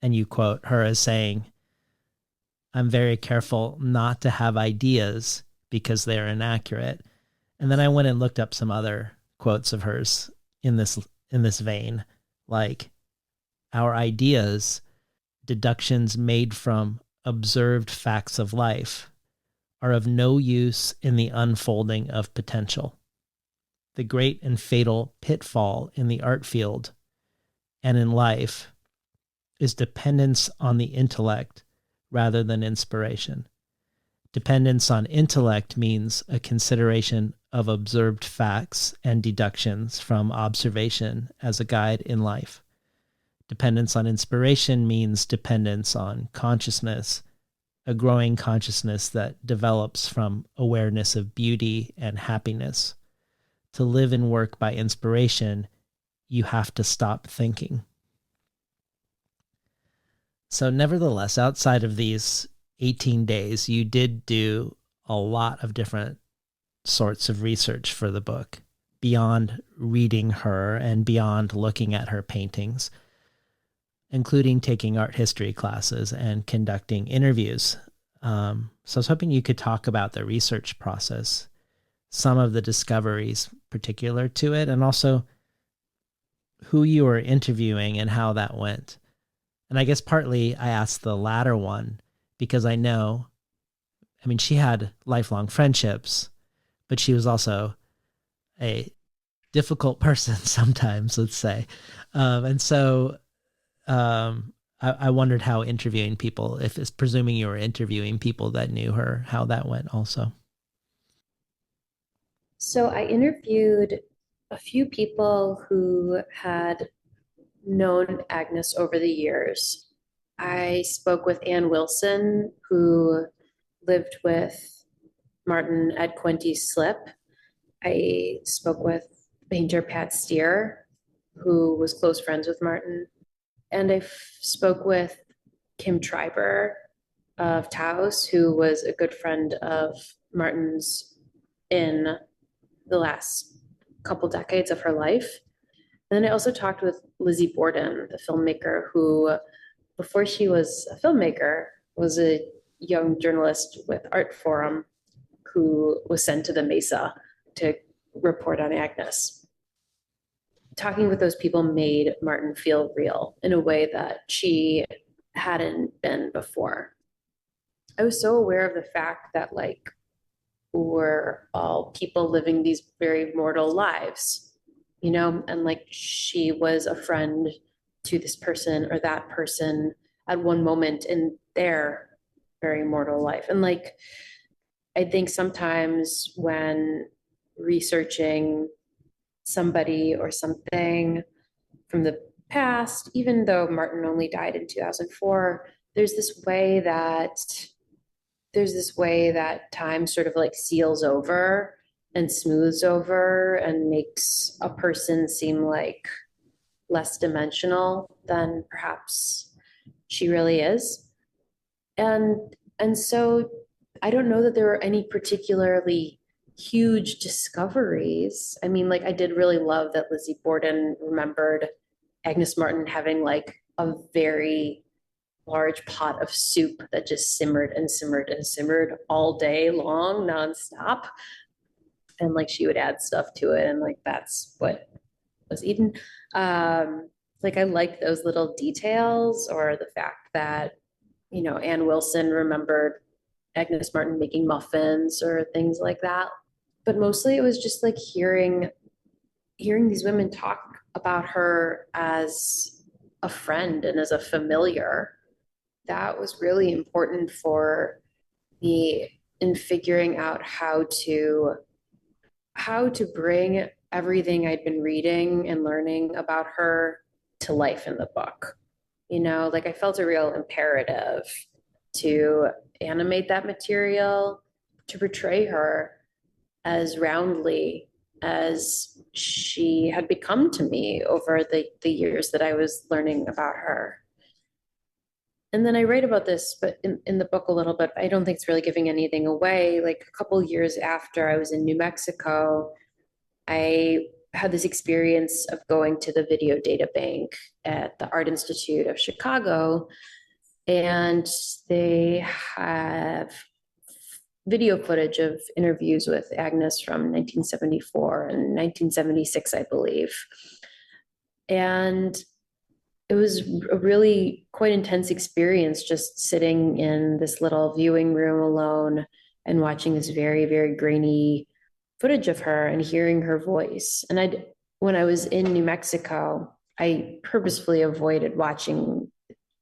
And you quote her as saying, "I'm very careful not to have ideas because they're inaccurate." And then I went and looked up some other quotes of hers in this vein, like, "Our ideas, deductions made from observed facts of life, are of no use in the unfolding of potential. The great and fatal pitfall in the art field and in life is dependence on the intellect rather than inspiration. Dependence on intellect means a consideration of observed facts and deductions from observation as a guide in life. Dependence on inspiration means dependence on consciousness, a growing consciousness that develops from awareness of beauty and happiness. To live and work by inspiration, you have to stop thinking. So nevertheless, outside of these 18 days, you did do a lot of different sorts of research for the book, beyond reading her and beyond looking at her paintings, including taking art history classes and conducting interviews. So I was hoping you could talk about the research process, some of the discoveries particular to it, and also who you were interviewing and how that went. And I guess partly I asked the latter one because I know, I mean, she had lifelong friendships, but she was also a difficult person sometimes, let's say. And so I wondered how interviewing people, if it's presuming you were interviewing people that knew her, how that went also. So I interviewed a few people who had known Agnes over the years. I spoke with Ann Wilson, who lived with Martin at Quenty's Slip. I spoke with painter Pat Steer, who was close friends with Martin. And I spoke with Kim Treiber of Taos, who was a good friend of Martin's in the last couple decades of her life. And then I also talked with Lizzie Borden, the filmmaker, who, before she was a filmmaker, was a young journalist with Art Forum who was sent to the Mesa to report on Agnes. Talking with those people made Martin feel real in a way that she hadn't been before. I was so aware of the fact that, like, we're all people living these very mortal lives, you know, and like she was a friend to this person or that person at one moment in their very mortal life. And like, I think sometimes when researching somebody or something from the past, even though Martin only died in 2004, there's this way that time sort of like seals over and smooths over and makes a person seem like less dimensional than perhaps she really is. And so I don't know that there were any particularly huge discoveries. I mean, like, I did really love that Lizzie Borden remembered Agnes Martin having like a very large pot of soup that just simmered and simmered and simmered all day long, nonstop. And like she would add stuff to it, and like that's what was eaten. Like I like those little details, or the fact that, you know, Ann Wilson remembered Agnes Martin making muffins or things like that. But mostly it was just like hearing these women talk about her as a friend and as a familiar. That was really important for me in figuring out how to bring everything I'd been reading and learning about her to life in the book. You know, like I felt a real imperative to animate that material, to portray her as roundly as she had become to me over the years that I was learning about her. And then I write about this, but in the book a little bit, I don't think it's really giving anything away. Like a couple years after I was in New Mexico, I had this experience of going to the video data bank at the Art Institute of Chicago, and they have video footage of interviews with Agnes from 1974 and 1976, I believe. And it was a really quite intense experience just sitting in this little viewing room alone and watching this very, very grainy footage of her and hearing her voice. And when I was in New Mexico, I purposefully avoided watching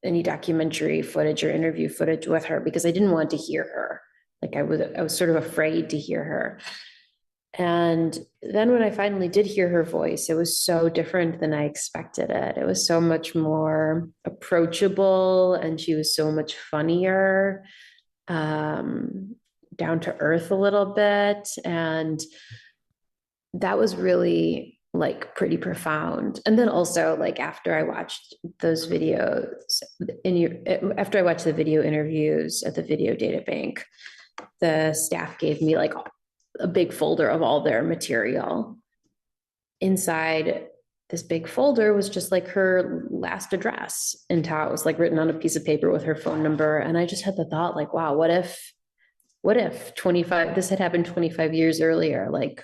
any documentary footage or interview footage with her because I didn't want to hear her. Like I was sort of afraid to hear her. And then when I finally did hear her voice, it was so different than I expected it. It was so much more approachable, and she was so much funnier, um, down to earth a little bit. And that was really like pretty profound. And then also like after I watched those videos after I watched the video interviews at the video data bank, the staff gave me like a big folder of all their material. Inside this big folder was just like her last address in Taos, like written on a piece of paper with her phone number. And I just had the thought, like, wow, what if 25, this had happened 25 years earlier? Like,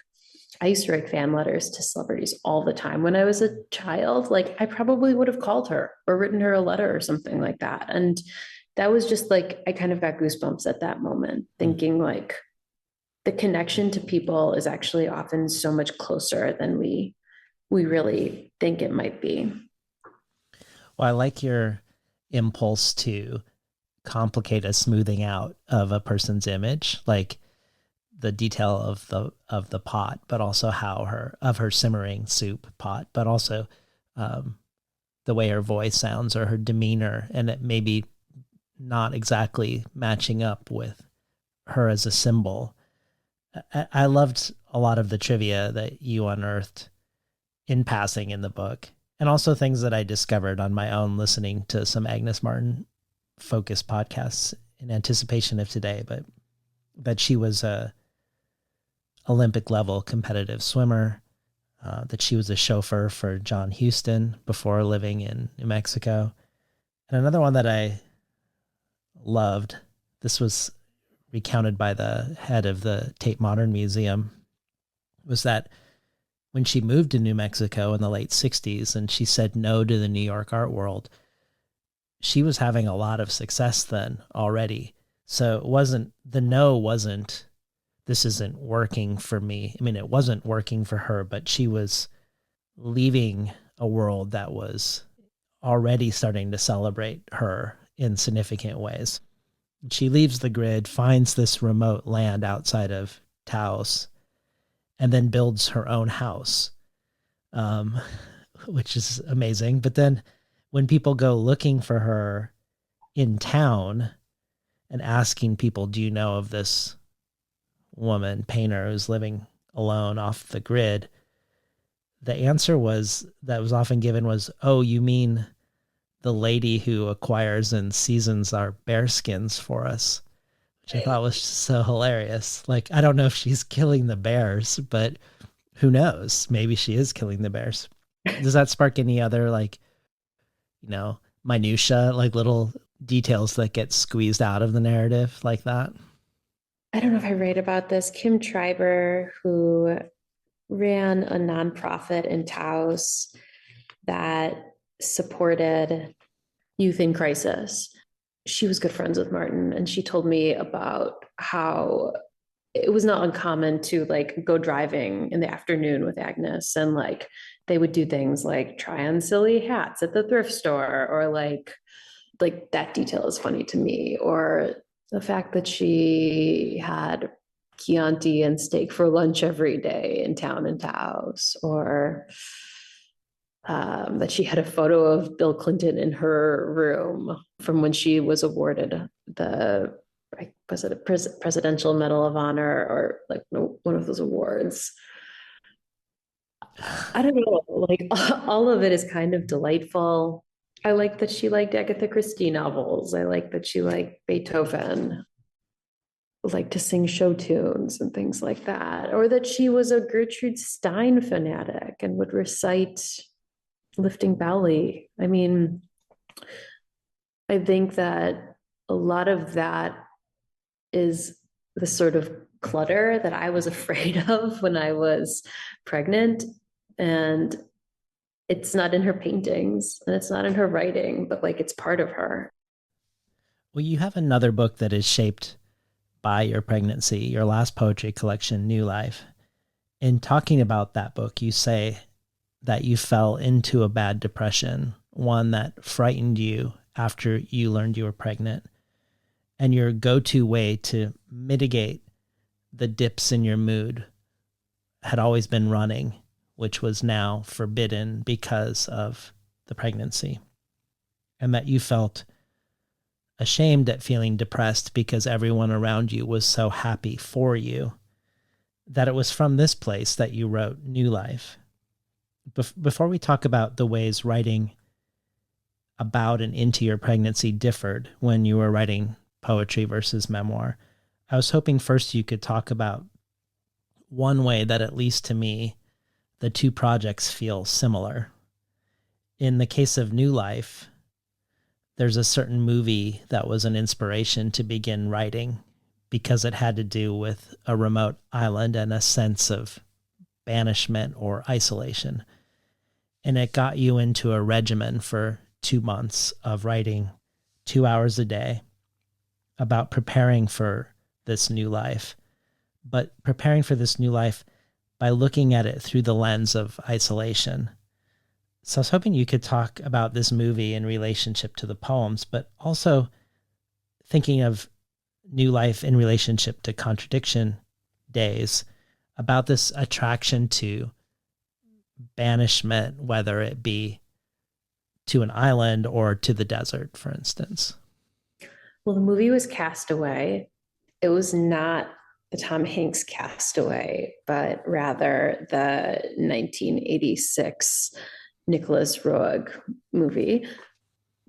I used to write fan letters to celebrities all the time when I was a child. Like, I probably would have called her or written her a letter or something like that. And that was just like, I kind of got goosebumps at that moment, thinking like the connection to people is actually often so much closer than we really think it might be. Well, I like your impulse to complicate a smoothing out of a person's image, like the detail of the pot, but also how her simmering soup pot, but also the way her voice sounds or her demeanor, and it maybe not exactly matching up with her as a symbol. I loved a lot of the trivia that you unearthed in passing in the book, and also things that I discovered on my own listening to some Agnes Martin focused podcasts in anticipation of today, but that she was a Olympic level competitive swimmer, that she was a chauffeur for John Huston before living in New Mexico. And another one that I loved, this was recounted by the head of the Tate Modern Museum, was that when she moved to New Mexico in the late 60s and she said no to the New York art world, she was having a lot of success then already. So the no wasn't, this isn't working for me. I mean, it wasn't working for her, but she was leaving a world that was already starting to celebrate her in significant ways. She leaves the grid, finds this remote land outside of Taos, and then builds her own house, which is amazing. But then when people go looking for her in town and asking people, do you know of this woman painter who's living alone off the grid, the answer that was often given was, oh, you mean the lady who acquires and seasons our bear skins for us, which I thought was so hilarious. Like, I don't know if she's killing the bears, but who knows? Maybe she is killing the bears. Does that spark any other, like, minutia, like little details that get squeezed out of the narrative like that? I don't know if I write about this. Kim Triber, who ran a nonprofit in Taos that supported youth in crisis. She was good friends with Martin, and she told me about how it was not uncommon to like go driving in the afternoon with Agnes, and like they would do things like try on silly hats at the thrift store, or like that detail is funny to me, or the fact that she had Chianti and steak for lunch every day in town in Taos, or that she had a photo of Bill Clinton in her room from when she was awarded the, was it a Presidential Medal of Honor, or like one of those awards. I don't know, like all of it is kind of delightful. I like that she liked Agatha Christie novels. I like that she liked Beethoven, like to sing show tunes and things like that, or that she was a Gertrude Stein fanatic and would recite Lifting Belly. I mean, I think that a lot of that is the sort of clutter that I was afraid of when I was pregnant. And it's not in her paintings and it's not in her writing, but like it's part of her. Well, you have another book that is shaped by your pregnancy, your last poetry collection, New Life. In talking about that book, you say that you fell into a bad depression, one that frightened you after you learned you were pregnant. And your go-to way to mitigate the dips in your mood had always been running, which was now forbidden because of the pregnancy, and that you felt ashamed at feeling depressed because everyone around you was so happy for you, that it was from this place that you wrote New Life. Before we talk about the ways writing about and into your pregnancy differed when you were writing poetry versus memoir, I was hoping first you could talk about one way that, at least to me, the two projects feel similar. In the case of New Life, there's a certain movie that was an inspiration to begin writing because it had to do with a remote island and a sense of banishment or isolation. And it got you into a regimen for 2 months of writing 2 hours a day about preparing for this new life, but preparing for this new life by looking at it through the lens of isolation. So I was hoping you could talk about this movie in relationship to the poems, but also thinking of New Life in relationship to Contradiction days, about this attraction to banishment, whether it be to an island or to the desert, for instance. Well, the movie was Castaway. It was not the Tom Hanks Castaway, but rather the 1986 Nicholas Roeg movie.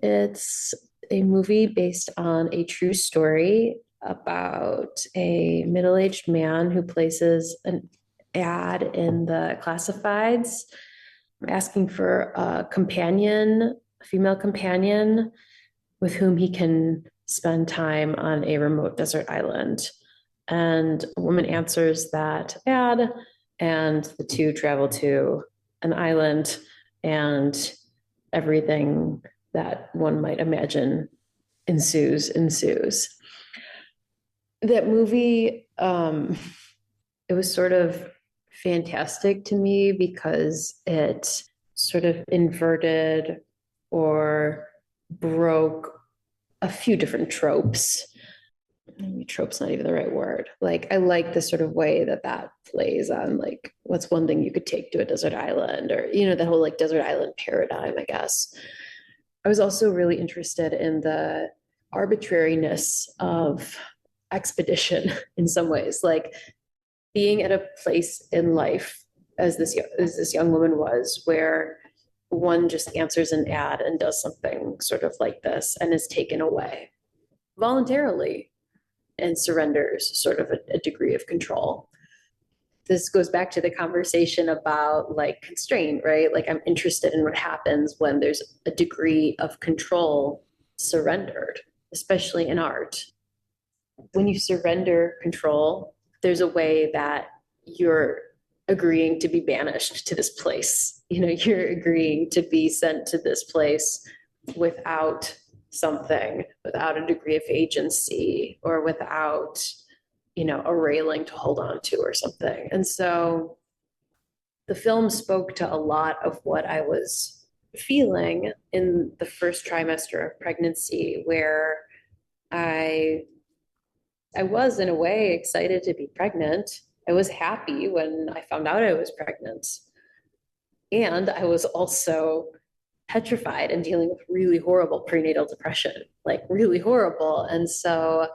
It's a movie based on a true story about a middle-aged man who places an ad in the classifieds asking for a companion, a female companion with whom he can spend time on a remote desert island. And a woman answers that ad, and the two travel to an island, and everything that one might imagine ensues. That movie, it was sort of fantastic to me because it sort of inverted or broke a few different tropes. Maybe trope's not even the right word. Like, I like the sort of way that that plays on, like, what's one thing you could take to a desert island, or, you know, the whole like desert island paradigm, I guess. I was also really interested in the arbitrariness of expedition in some ways, like being at a place in life as this young woman was, where one just answers an ad and does something sort of like this and is taken away voluntarily and surrenders sort of a degree of control. This goes back to the conversation about like constraint, right? Like, I'm interested in what happens when there's a degree of control surrendered, especially in art. When you surrender control, there's a way that you're agreeing to be banished to this place. You know, you're agreeing to be sent to this place without something, without a degree of agency, or without, you know, a railing to hold on to or something. And so the film spoke to a lot of what I was feeling in the first trimester of pregnancy, where I was in a way excited to be pregnant. I was happy when I found out I was pregnant. And I was also petrified and dealing with really horrible prenatal depression, like really horrible. And so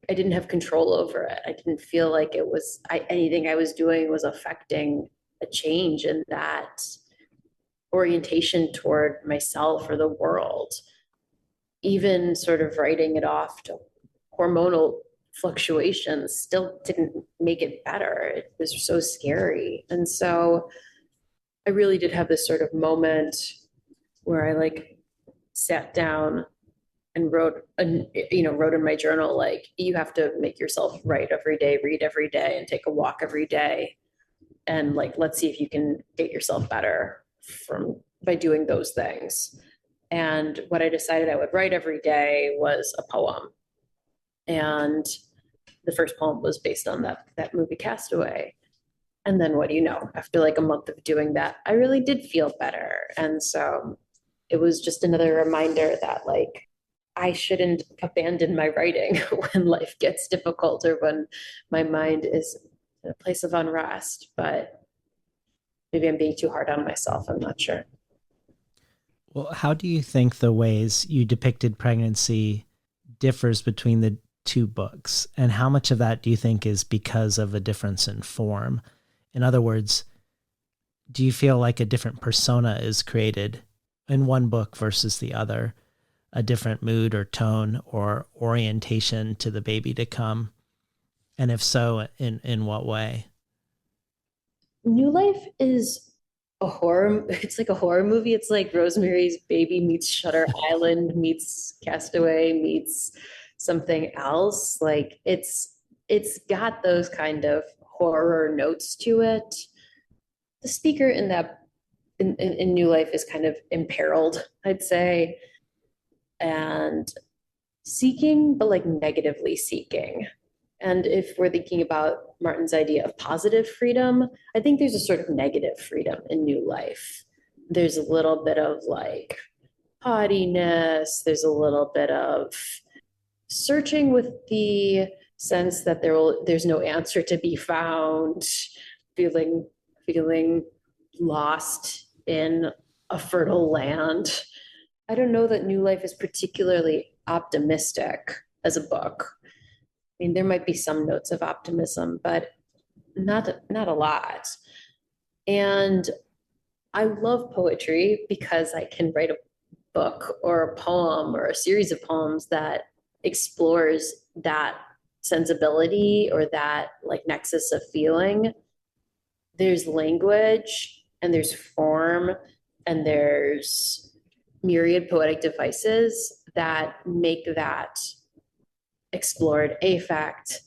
I didn't have control over it. I didn't feel like it was anything I was doing was affecting a change in that orientation toward myself or the world. Even sort of writing it off to hormonal fluctuations still didn't make it better. It was so scary. And so I really did have this sort of moment where I like sat down and wrote in my journal, like, you have to make yourself write every day, read every day, and take a walk every day. And like, let's see if you can get yourself better by doing those things. And what I decided I would write every day was a poem. And the first poem was based on that movie Castaway. And then what do you know? After like a month of doing that, I really did feel better. And so it was just another reminder that like, I shouldn't abandon my writing when life gets difficult or when my mind is in a place of unrest, but maybe I'm being too hard on myself. I'm not sure. Well, how do you think the ways you depicted pregnancy differs between the two books? And how much of that do you think is because of a difference in form? In other words, do you feel like a different persona is created in one book versus the other? A different mood or tone or orientation to the baby to come? And if so, in what way? New Life is a horror, it's like a horror movie. It's like Rosemary's Baby meets Shutter Island meets Castaway meets something else. Like it's got those kind of horror notes to it. The speaker in that in New Life is kind of imperiled, I'd say, and seeking, but like negatively seeking. And if we're thinking about Martin's idea of positive freedom, I think there's a sort of negative freedom in New Life. There's a little bit of like haughtiness, there's a little bit of searching with the sense that there's no answer to be found, feeling lost in a fertile land. I don't know that New Life is particularly optimistic as a book. I mean, there might be some notes of optimism, but not a lot. And I love poetry because I can write a book or a poem or a series of poems that explores that sensibility or that like nexus of feeling. There's language and there's form and there's myriad poetic devices that make that explored affect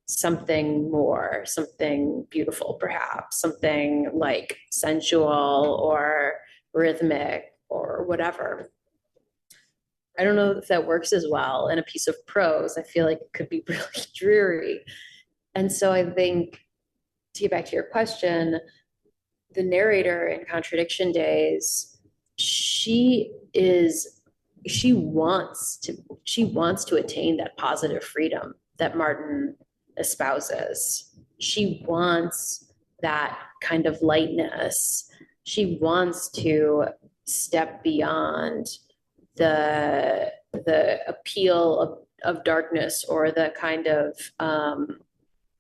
something more, something beautiful, perhaps, something like sensual or rhythmic or whatever. I don't know if that works as well in a piece of prose. I feel like it could be really dreary. And so I think, to get back to your question, the narrator in Contradiction Days, she wants to attain that positive freedom that Martin espouses. She wants that kind of lightness. She wants to step beyond the appeal of darkness or the kind of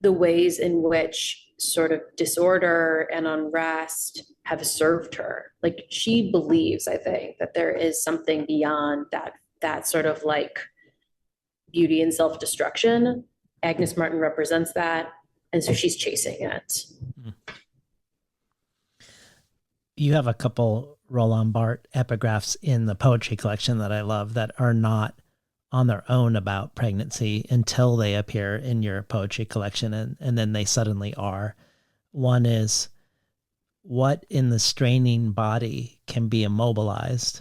the ways in which sort of disorder and unrest have served her. Like she believes, I think, that there is something beyond that sort of like beauty and self-destruction. Agnes Martin represents that, and so she's chasing it. You have a couple Roland Barthes epigraphs in the poetry collection that I love that are not on their own about pregnancy until they appear in your poetry collection, and then they suddenly are. One is, what in the straining body can be immobilized?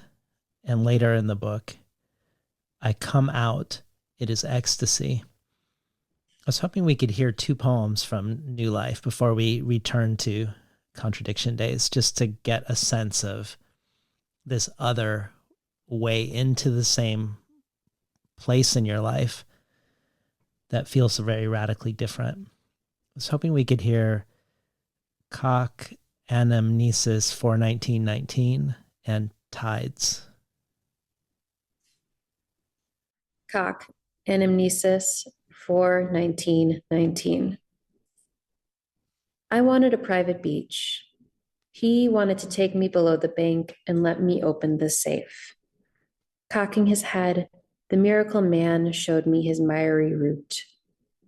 And later in the book, I come out, it is ecstasy. I was hoping we could hear two poems from New Life before we return to Contradiction Days, just to get a sense of this other way into the same place in your life that feels very radically different. I was hoping we could hear Cock Anamnesis for 1919 and Tides. Cock Anamnesis for 1919. I wanted a private beach. He wanted to take me below the bank and let me open the safe. Cocking his head, the miracle man showed me his miry root.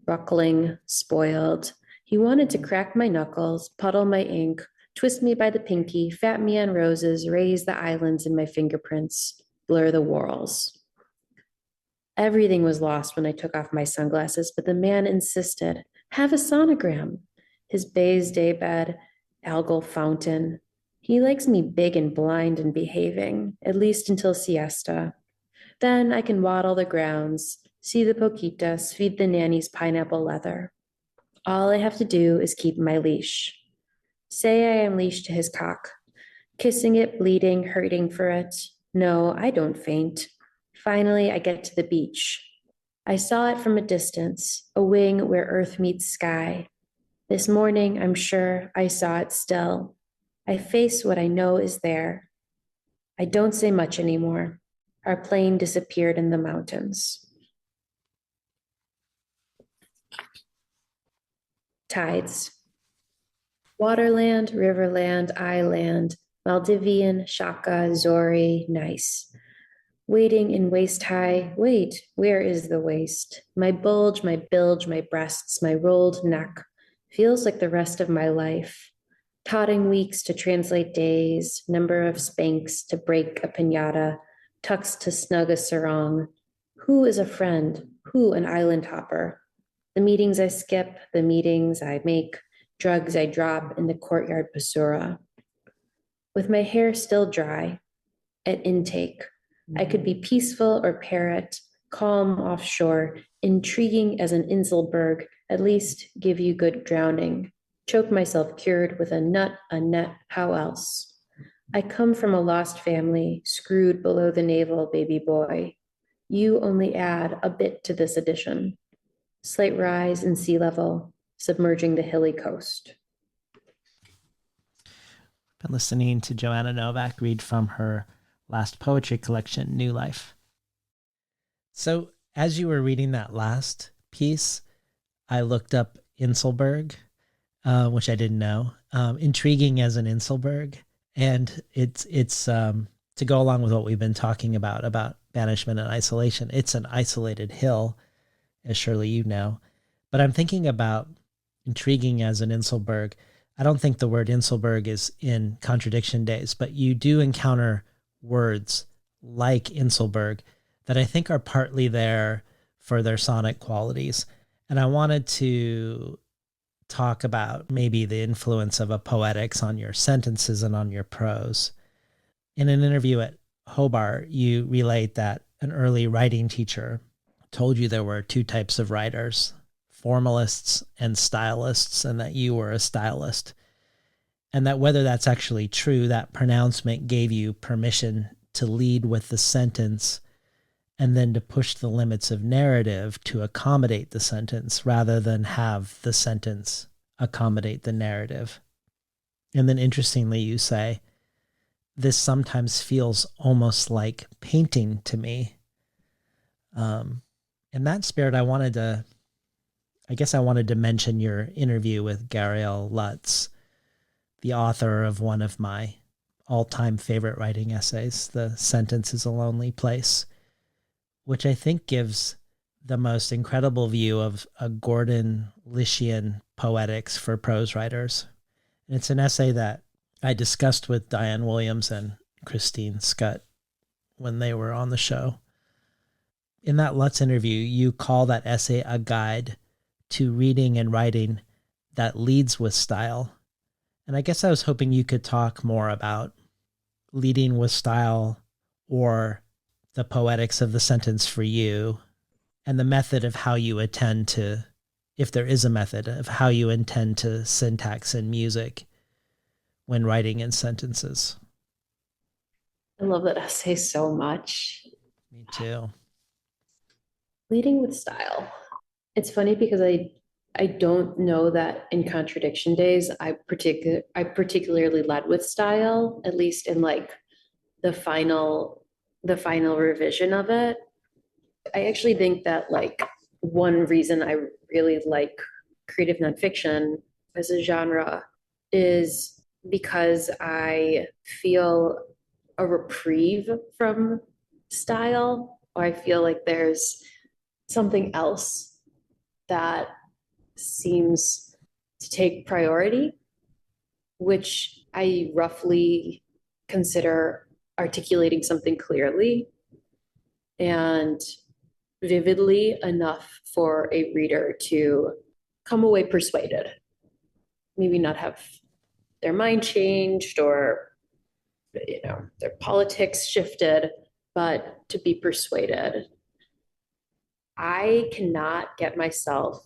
Buckling, spoiled, he wanted to crack my knuckles, puddle my ink, twist me by the pinky, fat me on roses, raise the islands in my fingerprints, blur the whorls. Everything was lost when I took off my sunglasses, but the man insisted, have a sonogram. His baize daybed, algal fountain. He likes me big and blind and behaving, at least until siesta. Then I can waddle the grounds, see the poquitas, feed the nannies pineapple leather. All I have to do is keep my leash. Say I am leashed to his cock, kissing it, bleeding, hurting for it. No, I don't faint. Finally, I get to the beach. I saw it from a distance, a wing where earth meets sky. This morning, I'm sure I saw it still. I face what I know is there. I don't say much anymore. Our plane disappeared in the mountains. Tides. Waterland, Riverland, Island, Maldivian, Shaka, Zori, nice. Waiting in waist high, wait, where is the waist? My bulge, my bilge, my breasts, my rolled neck. Feels like the rest of my life. Totting weeks to translate days, number of spanks to break a pinata, tucks to snug a sarong. Who is a friend? Who an island hopper? The meetings I skip, the meetings I make, drugs I drop in the courtyard basura. With my hair still dry, at intake, I could be peaceful or parrot, calm offshore, intriguing as an Inselberg, at least give you good drowning. Choke myself cured with a nut, a net, how else? I come from a lost family, screwed below the navel, baby boy. You only add a bit to this addition. Slight rise in sea level, submerging the hilly coast. Been listening to JoAnna Novak read from her last poetry collection, New Life. So as you were reading that last piece, I looked up Inselberg, which I didn't know. Intriguing as an Inselberg. And it's to go along with what we've been talking about banishment and isolation. It's an isolated hill, as surely you know. But I'm thinking about intriguing as an Inselberg. I don't think the word Inselberg is in Contradiction days, but you do encounter words like Inselberg that I think are partly there for their sonic qualities. And I wanted to talk about maybe the influence of a poetics on your sentences and on your prose. In an interview at Hobart, you relate that an early writing teacher told you there were two types of writers, formalists and stylists, and that you were a stylist. And that whether that's actually true, that pronouncement gave you permission to lead with the sentence and then to push the limits of narrative to accommodate the sentence rather than have the sentence accommodate the narrative. And then interestingly, you say, this sometimes feels almost like painting to me. In that spirit, I wanted to mention your interview with Gabrielle Lutz, the author of one of my all-time favorite writing essays, The Sentence is a Lonely Place, which I think gives the most incredible view of a Gordon Lishian poetics for prose writers. And it's an essay that I discussed with Diane Williams and Christine Scutt when they were on the show. In that Lutz interview, you call that essay a guide to reading and writing that leads with style. And I guess I was hoping you could talk more about leading with style or the poetics of the sentence for you and the method of how you attend to, if there is a method, of how you intend to syntax and music when writing in sentences. I love that essay so much. Me too. Leading with style. It's funny because I don't know that in Contradiction days I particularly led with style, at least in like the final revision of it. I actually think that like one reason I really like creative nonfiction as a genre is because I feel a reprieve from style. Or I feel like there's something else that seems to take priority, which I roughly consider articulating something clearly and vividly enough for a reader to come away persuaded. Maybe not have their mind changed or their politics shifted, but to be persuaded. I cannot get myself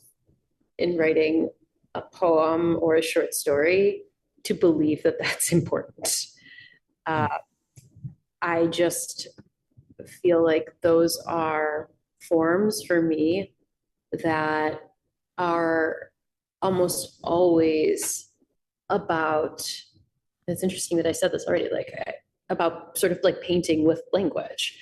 in writing a poem or a short story to believe that that's important. I just feel like those are forms for me that are almost always about, it's interesting that I said this already, like about sort of like painting with language,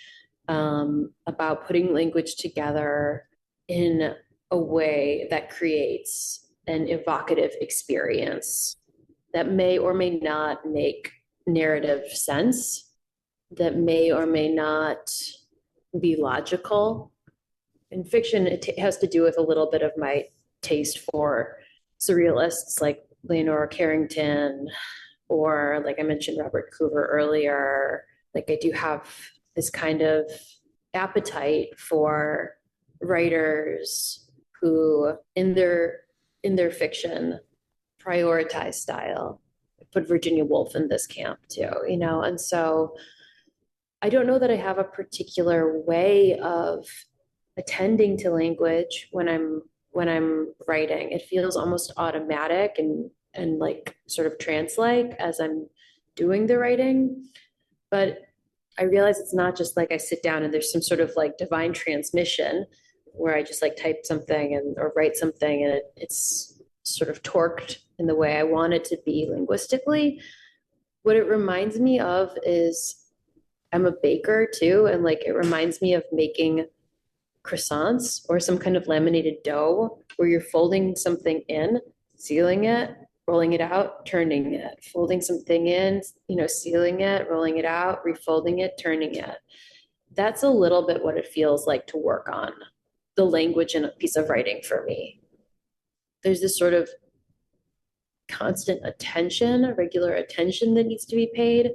about putting language together in a way that creates an evocative experience that may or may not make narrative sense, that may or may not be logical. In fiction, it has to do with a little bit of my taste for surrealists like Leonora Carrington, or like I mentioned, Robert Coover earlier. Like I do have this kind of appetite for writers who in their fiction prioritize style. I put Virginia Woolf in this camp too, and so I don't know that I have a particular way of attending to language when I'm writing. It feels almost automatic and like sort of trance-like as I'm doing the writing. But I realize it's not just like I sit down and there's some sort of like divine transmission where I just like type something or write something and it's sort of torqued in the way I want it to be linguistically. What it reminds me of is I'm a baker too, and like it reminds me of making croissants or some kind of laminated dough where you're folding something in, sealing it, rolling it out, turning it, folding something in, sealing it, rolling it out, refolding it, turning it. That's a little bit what it feels like to work on the language in a piece of writing for me. There's this sort of constant attention, regular attention that needs to be paid.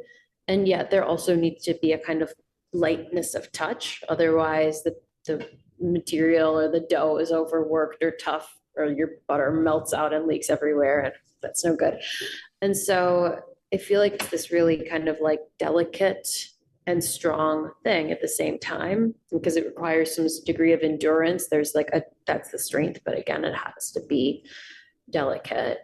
And yet there also needs to be a kind of lightness of touch. Otherwise, the material or the dough is overworked or tough, or your butter melts out and leaks everywhere. And that's no good. And so I feel like it's this really kind of like delicate and strong thing at the same time, because it requires some degree of endurance. There's like that's the strength, but again, it has to be delicate.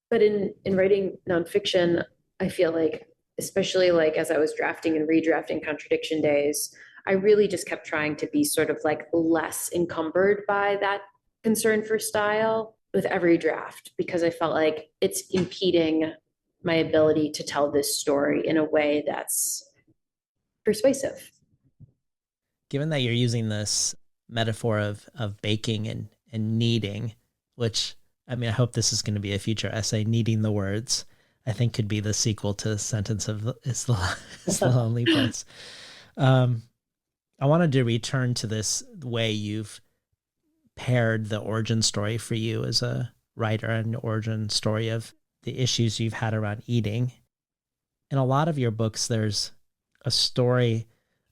But in writing nonfiction, I feel like, especially like as I was drafting and redrafting Contradiction days, I really just kept trying to be sort of like less encumbered by that concern for style with every draft, because I felt like it's impeding my ability to tell this story in a way that's persuasive. Given that you're using this metaphor of baking and kneading, which, I mean, I hope this is going to be a future essay, Kneading the Words, I think could be the sequel to Sentence of It's the Lonely Place. I wanted to return to this way you've paired the origin story for you as a writer and origin story of the issues you've had around eating. In a lot of your books, there's a story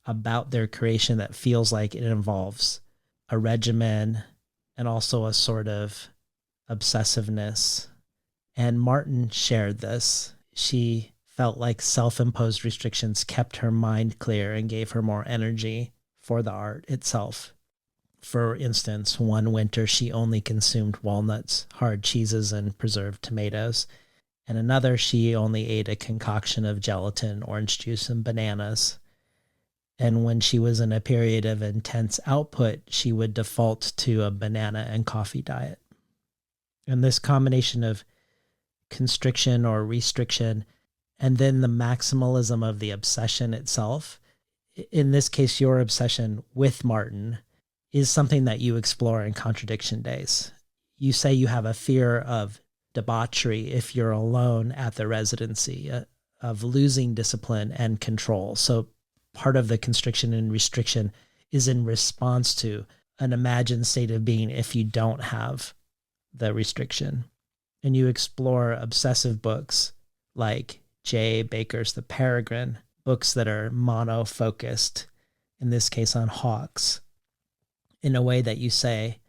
about their creation that feels like it involves a regimen and also a sort of obsessiveness. And Martin shared this. She felt like self-imposed restrictions kept her mind clear and gave her more energy for the art itself. For instance, one winter she only consumed walnuts, hard cheeses, and preserved tomatoes. And another she only ate a concoction of gelatin, orange juice, and bananas. And when she was in a period of intense output, she would default to a banana and coffee diet. And this combination of constriction or restriction, and then the maximalism of the obsession itself, in this case, your obsession with Martin, is something that you explore in Contradiction days. You say you have a fear of debauchery if you're alone at the residency, of losing discipline and control. So part of the constriction and restriction is in response to an imagined state of being if you don't have the restriction. And you explore obsessive books like J. Baker's The Peregrine, books that are mono-focused, in this case on hawks, in a way that you say,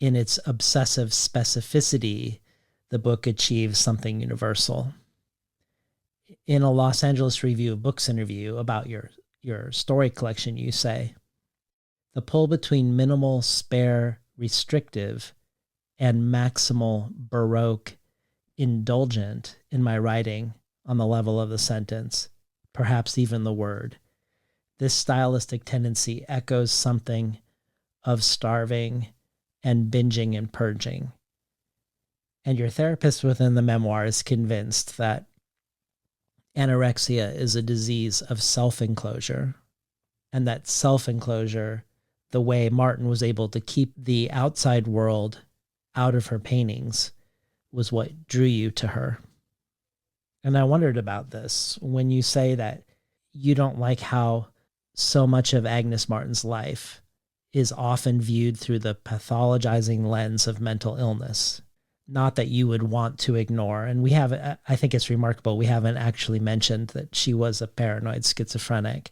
in its obsessive specificity, the book achieves something universal. In a Los Angeles Review of Books interview about your story collection, you say, the pull between minimal, spare, restrictive, and maximal, baroque, indulgent in my writing on the level of the sentence, perhaps even the word. This stylistic tendency echoes something of starving and binging and purging. And your therapist within the memoir is convinced that anorexia is a disease of self-enclosure, and that self-enclosure, the way Martin was able to keep the outside world out of her paintings, was what drew you to her. And I wondered about this when you say that you don't like how so much of Agnes Martin's life is often viewed through the pathologizing lens of mental illness. Not that you would want to ignore. And we have, I think it's remarkable, we haven't actually mentioned that she was a paranoid schizophrenic.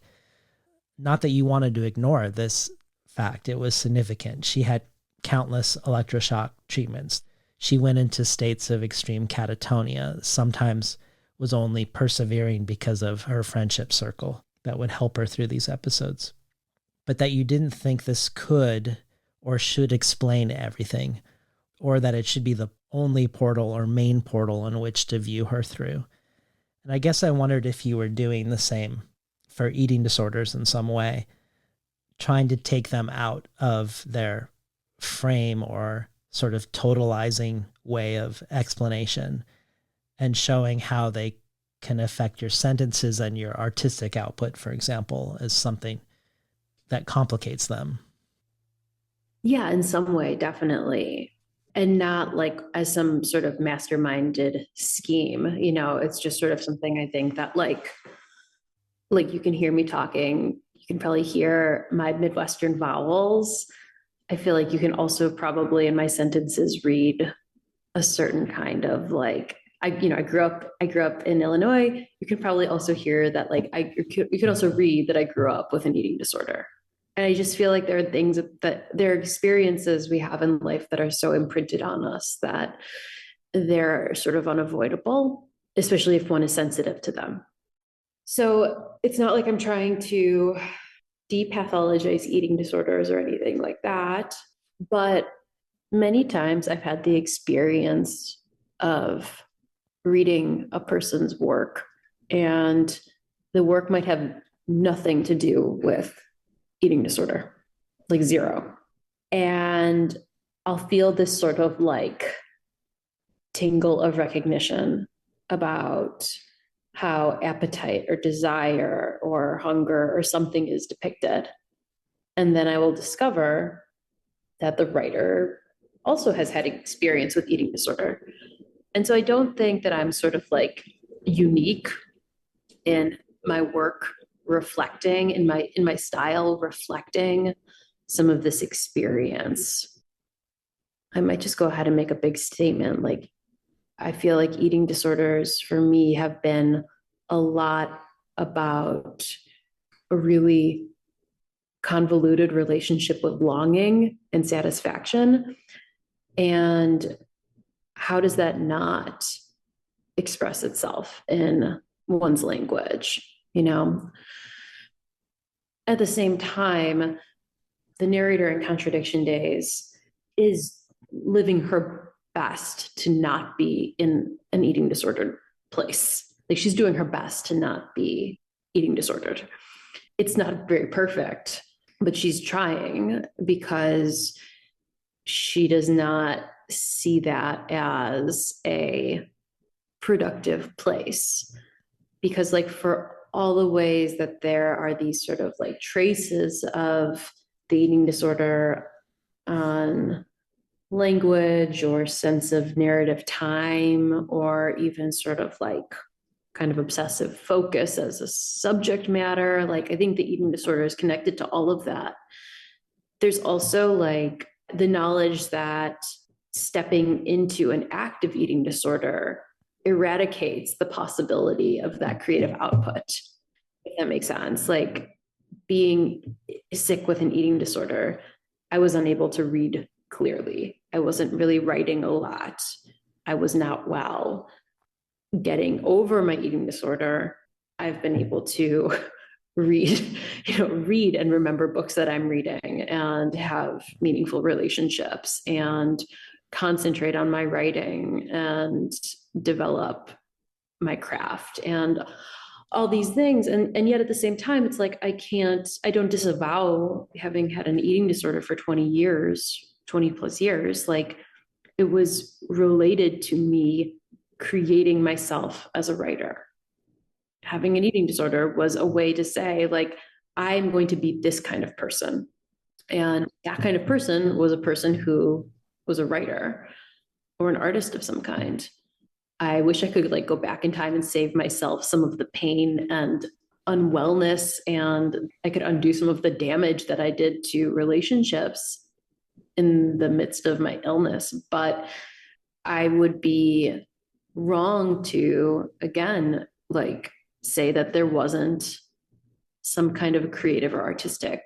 Not that you wanted to ignore this fact. It was significant. She had countless electroshock treatments. She went into states of extreme catatonia, sometimes was only persevering because of her friendship circle that would help her through these episodes. But that you didn't think this could or should explain everything, or that it should be the only portal or main portal in which to view her through. And I guess I wondered if you were doing the same for eating disorders in some way, trying to take them out of their frame or sort of totalizing way of explanation and showing how they can affect your sentences and your artistic output, for example, as something that complicates them. Yeah, in some way, definitely. And not like as some sort of masterminded scheme, it's just sort of something I think that like you can hear me talking, you can probably hear my Midwestern vowels. I feel like you can also probably in my sentences read a certain kind of like, I grew up in Illinois. You can probably also hear that you could also read that I grew up with an eating disorder. And I just feel like there are things that there are experiences we have in life that are so imprinted on us that they're sort of unavoidable, especially if one is sensitive to them. So it's not like I'm trying to depathologize eating disorders or anything like that. But many times I've had the experience of reading a person's work, and the work might have nothing to do with eating disorder, like zero. And I'll feel this sort of like tingle of recognition about how appetite or desire or hunger or something is depicted. And then I will discover that the writer also has had experience with eating disorder. And so I don't think that I'm sort of like unique in my work reflecting, in my style reflecting some of this experience. I might just go ahead and make a big statement. Like, I feel like eating disorders for me have been a lot about a really convoluted relationship with longing and satisfaction. And how does that not express itself in one's language? At the same time, the narrator in Contradiction Days is living her best to not be in an eating disordered place. Like, she's doing her best to not be eating disordered. It's not very perfect, but she's trying because she does not see that as a productive place. Because like for all the ways that there are these sort of like traces of the eating disorder on language or sense of narrative time, or even sort of like kind of obsessive focus as a subject matter. Like, I think the eating disorder is connected to all of that. There's also like the knowledge that stepping into an active eating disorder eradicates the possibility of that creative output, if that makes sense. Like, being sick with an eating disorder, I was unable to read clearly. I wasn't really writing a lot. I was not well. Getting over my eating disorder, I've been able to read and remember books that I'm reading and have meaningful relationships and concentrate on my writing and develop my craft and all these things. And yet at the same time, it's like, I don't disavow having had an eating disorder for 20 plus years. Like, it was related to me creating myself as a writer. Having an eating disorder was a way to say, like, I'm going to be this kind of person. And that kind of person was a person who was a writer or an artist of some kind. I wish I could like go back in time and save myself some of the pain and unwellness, and I could undo some of the damage that I did to relationships in the midst of my illness. But I would be wrong to, again, like say that there wasn't some kind of creative or artistic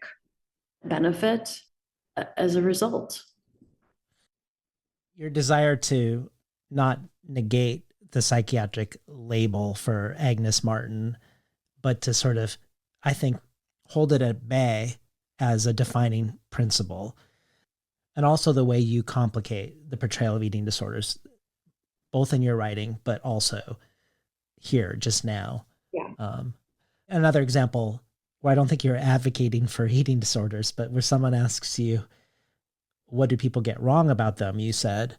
benefit as a result. Your desire to not negate the psychiatric label for Agnes Martin, but to sort of, I think, hold it at bay as a defining principle. And also the way you complicate the portrayal of eating disorders, both in your writing, but also here just now. Yeah. Another example where I don't think you're advocating for eating disorders, but where someone asks you, what do people get wrong about them? You said,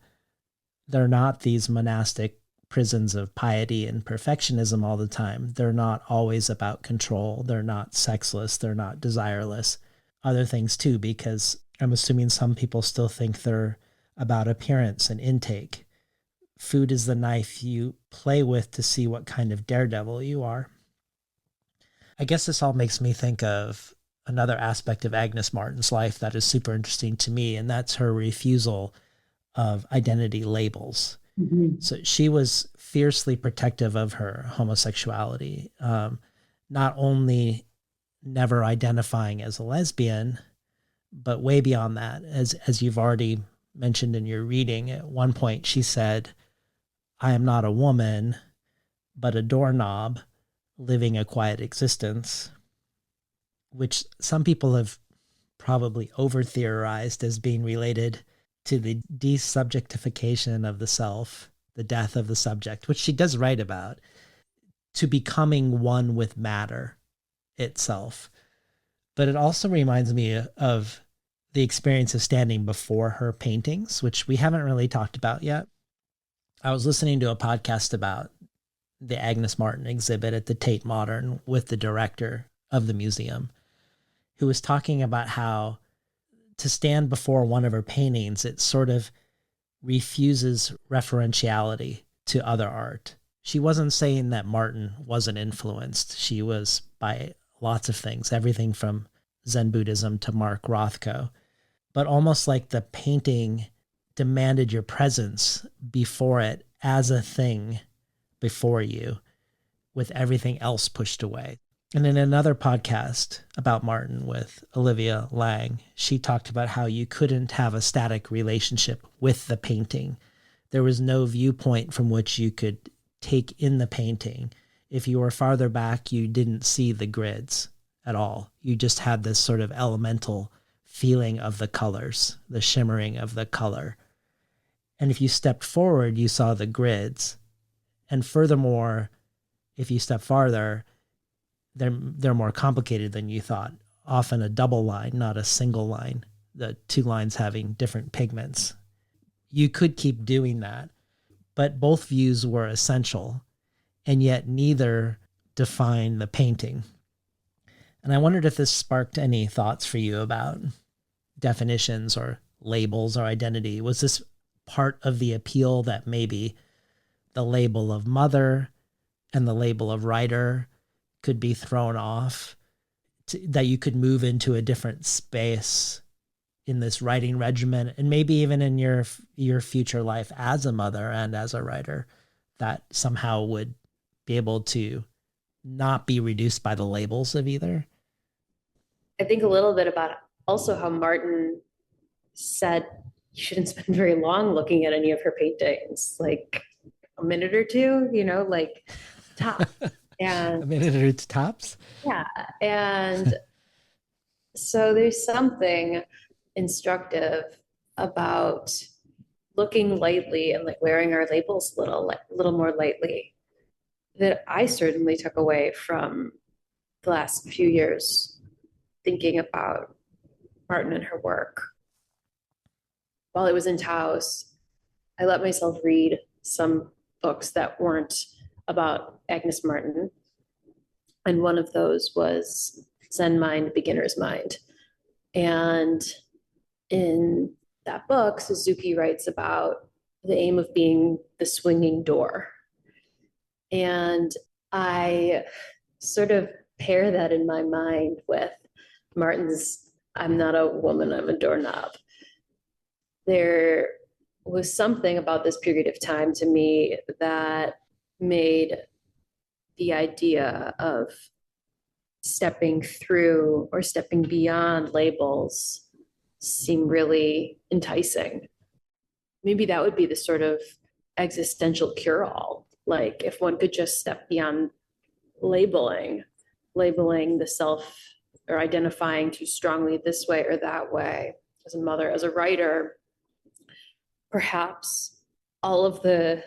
they're not these monastic prisons of piety and perfectionism all the time. They're not always about control. They're not sexless. They're not desireless. Other things too, because I'm assuming some people still think they're about appearance and intake. Food is the knife you play with to see what kind of daredevil you are. I guess this all makes me think of another aspect of Agnes Martin's life that is super interesting to me, and that's her refusal of identity labels. Mm-hmm. So she was fiercely protective of her homosexuality, not only never identifying as a lesbian, but way beyond that. As you've already mentioned in your reading, at one point she said, I am not a woman, but a doorknob living a quiet existence, which some people have probably over-theorized as being related to the desubjectification of the self, the death of the subject, which she does write about, to becoming one with matter itself. But it also reminds me of the experience of standing before her paintings, which we haven't really talked about yet. I was listening to a podcast about the Agnes Martin exhibit at the Tate Modern with the director of the museum, who was talking about how to stand before one of her paintings, it sort of refuses referentiality to other art. She wasn't saying that Martin wasn't influenced. She was by lots of things, everything from Zen Buddhism to Mark Rothko. But almost like the painting demanded your presence before it as a thing before you, with everything else pushed away. And in another podcast about Martin with Olivia Lang, she talked about how you couldn't have a static relationship with the painting. There was no viewpoint from which you could take in the painting. If you were farther back, you didn't see the grids at all. You just had this sort of elemental feeling of the colors, the shimmering of the color. And if you stepped forward, you saw the grids. And furthermore, if you step farther, they're more complicated than you thought. Often a double line, not a single line. The two lines having different pigments. You could keep doing that, but both views were essential, and yet neither defined the painting. And I wondered if this sparked any thoughts for you about definitions or labels or identity. Was this part of the appeal that maybe the label of mother and the label of writer could be thrown off, that you could move into a different space in this writing regimen, and maybe even in your future life as a mother and as a writer, that somehow would be able to not be reduced by the labels of either? I think a little bit about also how Martin said you shouldn't spend very long looking at any of her paintings, like a minute or two, like top. And a minute or two tops. Yeah. And so there's something instructive about looking lightly and like wearing our labels a little more lightly that I certainly took away from the last few years thinking about Martin and her work. While I was in Taos, I let myself read some books that weren't about Agnes Martin. And one of those was Zen Mind, Beginner's Mind. And in that book, Suzuki writes about the aim of being the swinging door. And I sort of pair that in my mind with Martin's I'm not a woman, I'm a doorknob. There was something about this period of time to me that made the idea of stepping through or stepping beyond labels seem really enticing. Maybe that would be the sort of existential cure-all. Like if one could just step beyond labeling the self or identifying too strongly this way or that way, as a mother, as a writer, perhaps all of the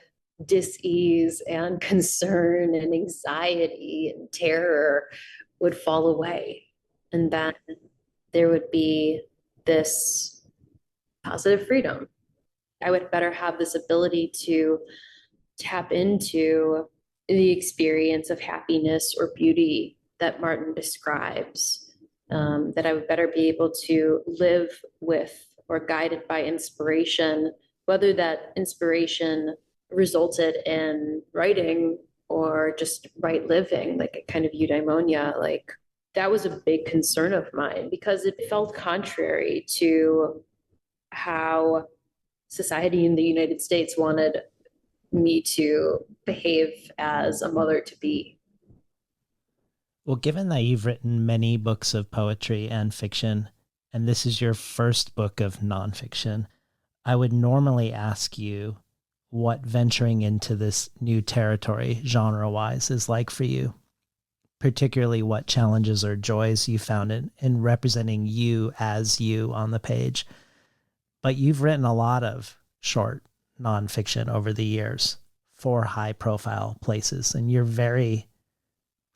dis-ease and concern and anxiety and terror would fall away. And then there would be this positive freedom. I would better have this ability to tap into the experience of happiness or beauty that Martin describes, that I would better be able to live with or guided by inspiration, whether that inspiration resulted in writing or just right living, like a kind of eudaimonia. Like that was a big concern of mine because it felt contrary to how society in the United States wanted me to behave as a mother to be. Well, given that you've written many books of poetry and fiction, and this is your first book of nonfiction, I would normally ask you what venturing into this new territory, genre-wise, is like for you, particularly what challenges or joys you found in representing you as you on the page. But you've written a lot of short nonfiction over the years for high-profile places, and you're very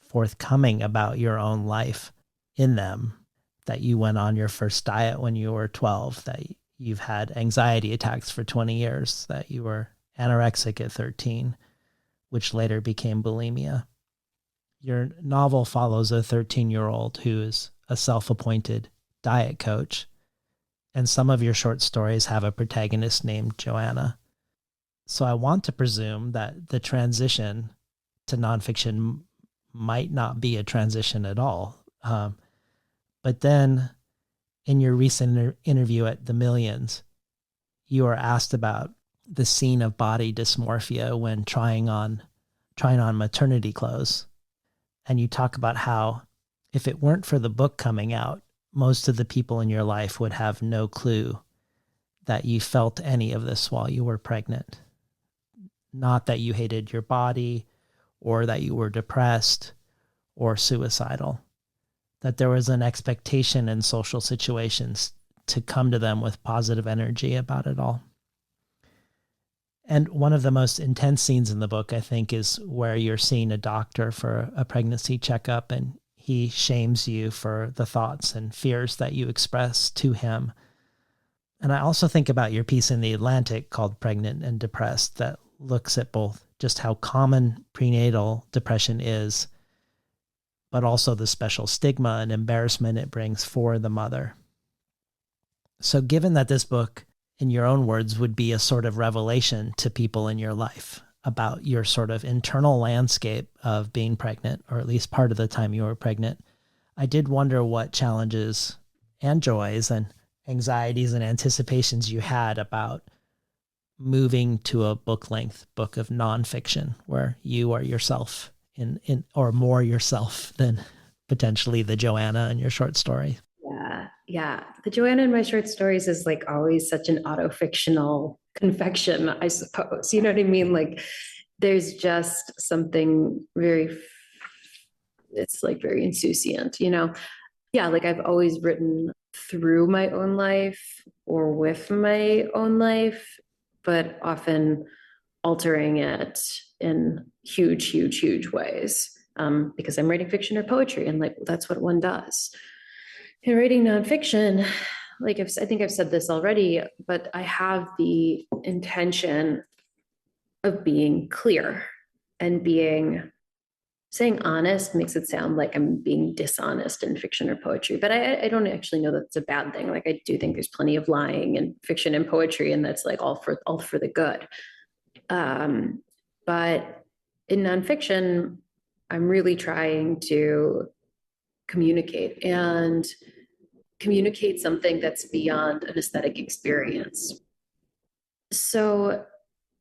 forthcoming about your own life in them, that you went on your first diet when you were 12, that you've had anxiety attacks for 20 years, that you were anorexic at 13, which later became bulimia. Your novel follows a 13-year-old who is a self-appointed diet coach, and some of your short stories have a protagonist named JoAnna. So I want to presume that the transition to nonfiction might not be a transition at all. But then in your recent interview at The Millions, you were asked about the scene of body dysmorphia when trying on maternity clothes. And you talk about how if it weren't for the book coming out, most of the people in your life would have no clue that you felt any of this while you were pregnant. Not that you hated your body or that you were depressed or suicidal, that there was an expectation in social situations to come to them with positive energy about it all. And one of the most intense scenes in the book, I think, is where you're seeing a doctor for a pregnancy checkup, and he shames you for the thoughts and fears that you express to him. And I also think about your piece in The Atlantic called Pregnant and Depressed that looks at both just how common prenatal depression is, but also the special stigma and embarrassment it brings for the mother. So given that this book, in your own words, would be a sort of revelation to people in your life about your sort of internal landscape of being pregnant, or at least part of the time you were pregnant, I did wonder what challenges and joys and anxieties and anticipations you had about moving to a book-length book of nonfiction where you are yourself in or more yourself than potentially the JoAnna in your short story. Yeah. The JoAnna in my short stories is like always such an auto-fictional confection, I suppose. You know what I mean? Like there's just something it's like very insouciant, you know? Yeah, like I've always written through my own life or with my own life, but often altering it in huge ways, because I'm writing fiction or poetry, and like that's what one does. In writing nonfiction, like I think I've said this already, but I have the intention of being clear and saying honest makes it sound like I'm being dishonest in fiction or poetry, but I don't actually know that it's a bad thing. Like I do think there's plenty of lying in fiction and poetry, and that's like all for the good. But in nonfiction, I'm really trying to communicate and communicate something that's beyond an aesthetic experience. So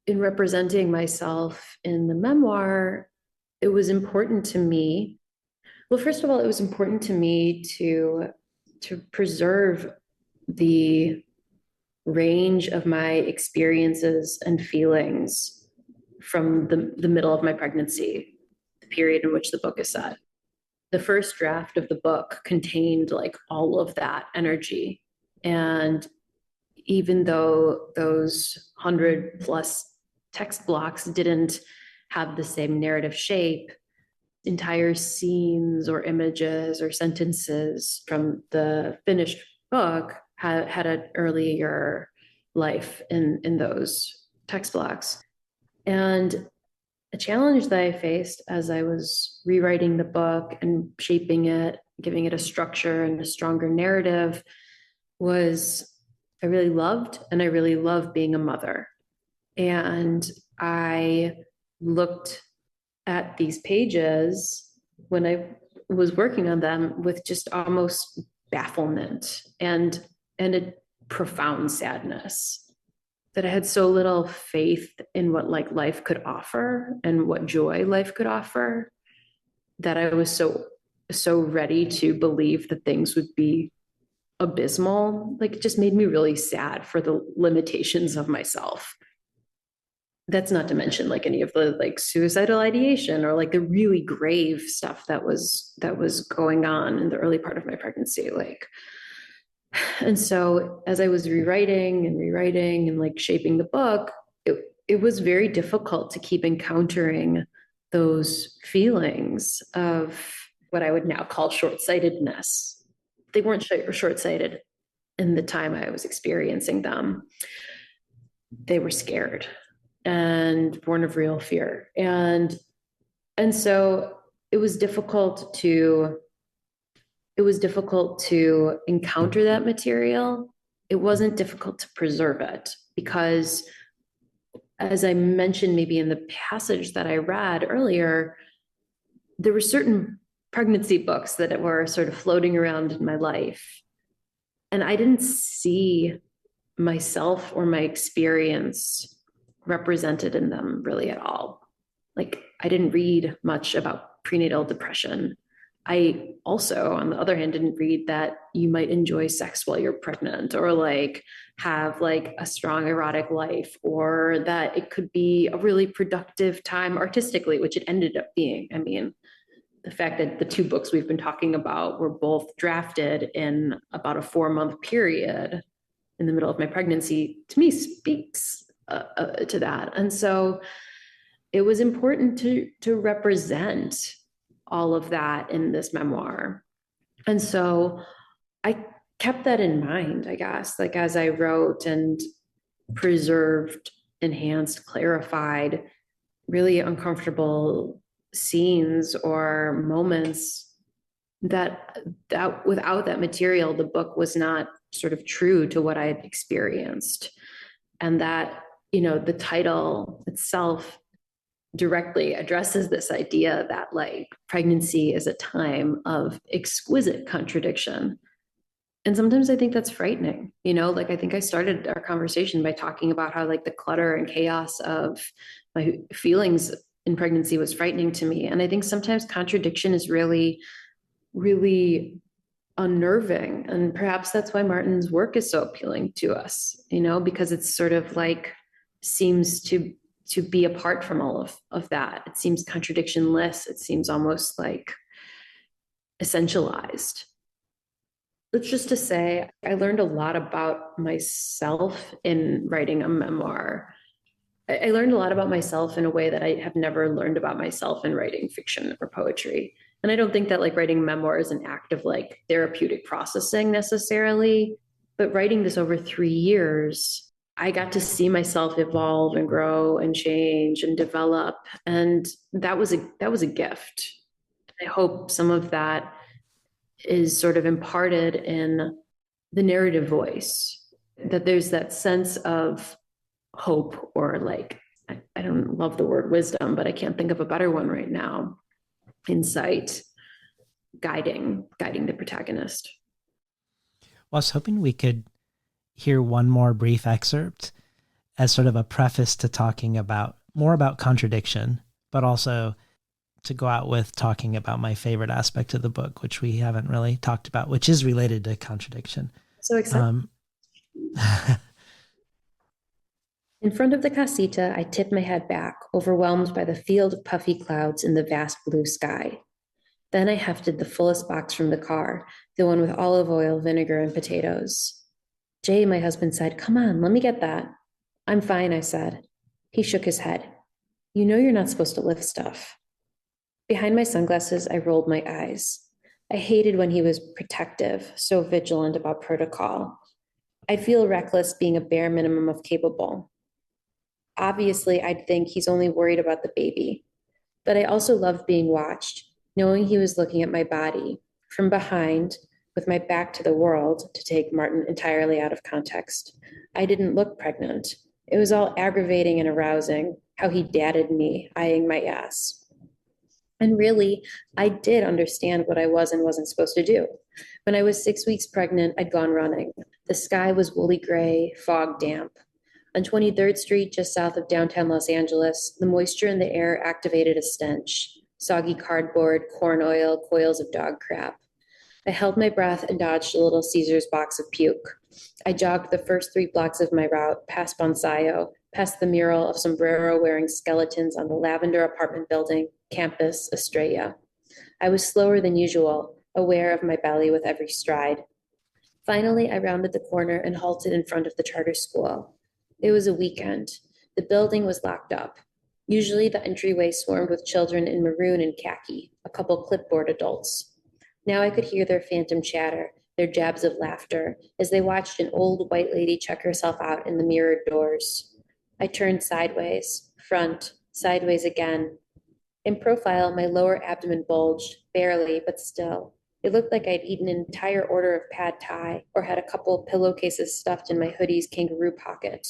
in representing myself in the memoir, it was important to me. Well, first of all, it was important to me to preserve the range of my experiences and feelings from the middle of my pregnancy, the period in which the book is set. The first draft of the book contained like all of that energy. And even though those 100+ text blocks didn't have the same narrative shape, entire scenes or images or sentences from the finished book had an earlier life in those text blocks. And a challenge that I faced as I was rewriting the book and shaping it, giving it a structure and a stronger narrative, was I really love being a mother. And I looked at these pages when I was working on them with just almost bafflement and a profound sadness that I had so little faith in what like life could offer and what joy life could offer, that I was so ready to believe that things would be abysmal. Like it just made me really sad for the limitations of myself. That's not to mention like any of the like suicidal ideation or like the really grave stuff that was going on in the early part of my pregnancy. And so as I was rewriting and like shaping the book, it was very difficult to keep encountering those feelings of what I would now call short-sightedness. They weren't short-sighted in the time I was experiencing them. They were scared and born of real fear. And so it was difficult to encounter that material. It wasn't difficult to preserve it because, as I mentioned maybe in the passage that I read earlier, there were certain pregnancy books that were sort of floating around in my life, and I didn't see myself or my experience represented in them really at all. Like I didn't read much about prenatal depression. I also, on the other hand, didn't read that you might enjoy sex while you're pregnant or like have like a strong erotic life, or that it could be a really productive time artistically, which it ended up being. I mean, the fact that the two books we've been talking about were both drafted in about a 4-month period in the middle of my pregnancy, to me speaks to that. And so it was important to represent all of that in this memoir. And so I kept that in mind, I guess, like as I wrote and preserved, enhanced, clarified really uncomfortable scenes or moments that without that material, the book was not sort of true to what I had experienced. And that, the title itself directly addresses this idea that like pregnancy is a time of exquisite contradiction. And sometimes I think that's frightening, like I think I started our conversation by talking about how like the clutter and chaos of my feelings in pregnancy was frightening to me. And I think sometimes contradiction is really, really unnerving. And perhaps that's why Martin's work is so appealing to us, because it's sort of like seems to be apart from all of that. It seems contradictionless. It seems almost like essentialized. It's just to say, I learned a lot about myself in writing a memoir. I learned a lot about myself in a way that I have never learned about myself in writing fiction or poetry. And I don't think that like writing a memoir is an act of like therapeutic processing necessarily. But writing this over 3 years, I got to see myself evolve and grow and change and develop. And that was a gift. I hope some of that is sort of imparted in the narrative voice, that there's that sense of hope, or like, I don't love the word wisdom, but I can't think of a better one right now. Insight, guiding the protagonist. Well, I was hoping we could hear one more brief excerpt as sort of a preface to talking about more about contradiction, but also to go out with talking about my favorite aspect of the book, which we haven't really talked about, which is related to contradiction. So excited. In front of the casita, I tipped my head back, overwhelmed by the field of puffy clouds in the vast blue sky. Then I hefted the fullest box from the car, the one with olive oil, vinegar, and potatoes. Jay, my husband, said, "Come on, let me get that." "I'm fine," I said. He shook his head. "You know you're not supposed to lift stuff." Behind my sunglasses, I rolled my eyes. I hated when he was protective, so vigilant about protocol. I'd feel reckless being a bare minimum of capable. Obviously, I'd think he's only worried about the baby. But I also loved being watched, knowing he was looking at my body from behind, with my back to the world, to take Martin entirely out of context. I didn't look pregnant. It was all aggravating and arousing, how he dadded me, eyeing my ass. And really, I did understand what I was and wasn't supposed to do. When I was 6 weeks pregnant, I'd gone running. The sky was woolly gray, fog damp. On 23rd Street, just south of downtown Los Angeles, the moisture in the air activated a stench: soggy cardboard, corn oil, coils of dog crap. I held my breath and dodged a Little Caesars box of puke. I jogged the first 3 blocks of my route, past Bonsayo, past the mural of sombrero-wearing skeletons on the lavender apartment building, campus, Estrella. I was slower than usual, aware of my belly with every stride. Finally, I rounded the corner and halted in front of the charter school. It was a weekend. The building was locked up. Usually the entryway swarmed with children in maroon and khaki, a couple clipboard adults. Now I could hear their phantom chatter, their jabs of laughter, as they watched an old white lady check herself out in the mirrored doors. I turned sideways, front, sideways again. In profile, my lower abdomen bulged, barely, but still. It looked like I'd eaten an entire order of pad thai, or had a couple of pillowcases stuffed in my hoodie's kangaroo pocket.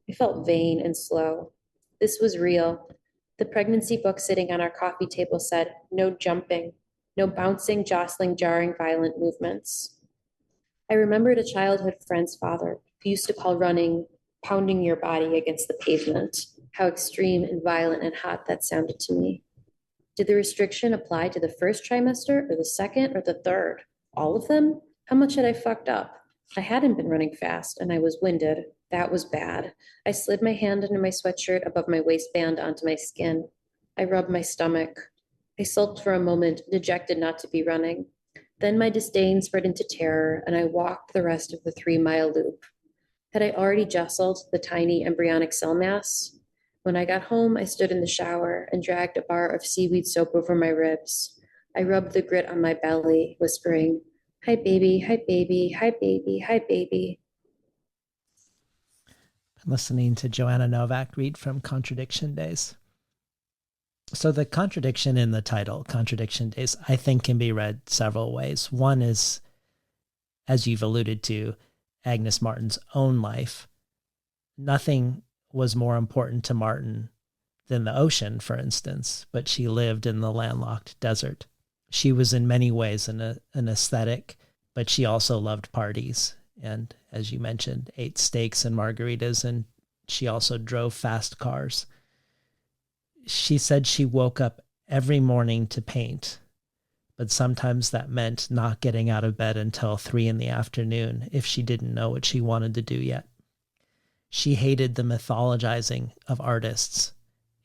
I felt vain and slow. This was real. The pregnancy book sitting on our coffee table said, "No jumping, no bouncing, jostling, jarring, violent movements." I remembered a childhood friend's father who used to call running pounding your body against the pavement. How extreme and violent and hot that sounded to me. Did the restriction apply to the first trimester, or the second, or the third? All of them? How much had I fucked up? I hadn't been running fast, and I was winded. That was bad. I slid my hand into my sweatshirt above my waistband onto my skin. I rubbed my stomach. I sulked for a moment, dejected not to be running. Then my disdain spread into terror, and I walked the rest of the 3-mile loop. Had I already jostled the tiny embryonic cell mass? When I got home, I stood in the shower and dragged a bar of seaweed soap over my ribs. I rubbed the grit on my belly, whispering, "Hi, baby, hi, baby, hi, baby, hi, baby." I'm listening to JoAnna Novak read from Contradiction Days. So the contradiction in the title, Contradiction Days, I think can be read several ways. One is, as you've alluded to, Agnes Martin's own life. Nothing was more important to Martin than the ocean, for instance, but she lived in the landlocked desert. She was in many ways an aesthetic, but she also loved parties. And as you mentioned, ate steaks and margaritas, and she also drove fast cars. She said she woke up every morning to paint, but sometimes that meant not getting out of bed until 3 p.m. if she didn't know what she wanted to do yet. She hated the mythologizing of artists,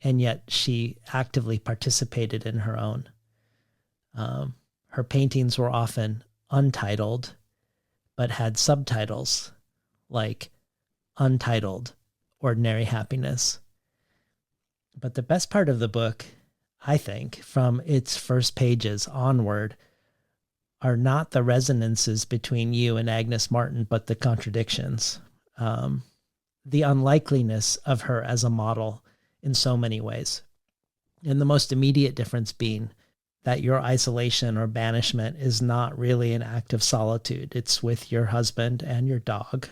and yet she actively participated in her own. Her paintings were often untitled, but had subtitles like Untitled, Ordinary Happiness. But the best part of the book, I think, from its first pages onward, are not the resonances between you and Agnes Martin, but the contradictions, the unlikeliness of her as a model in so many ways. And the most immediate difference being that your isolation or banishment is not really an act of solitude. It's with your husband and your dog.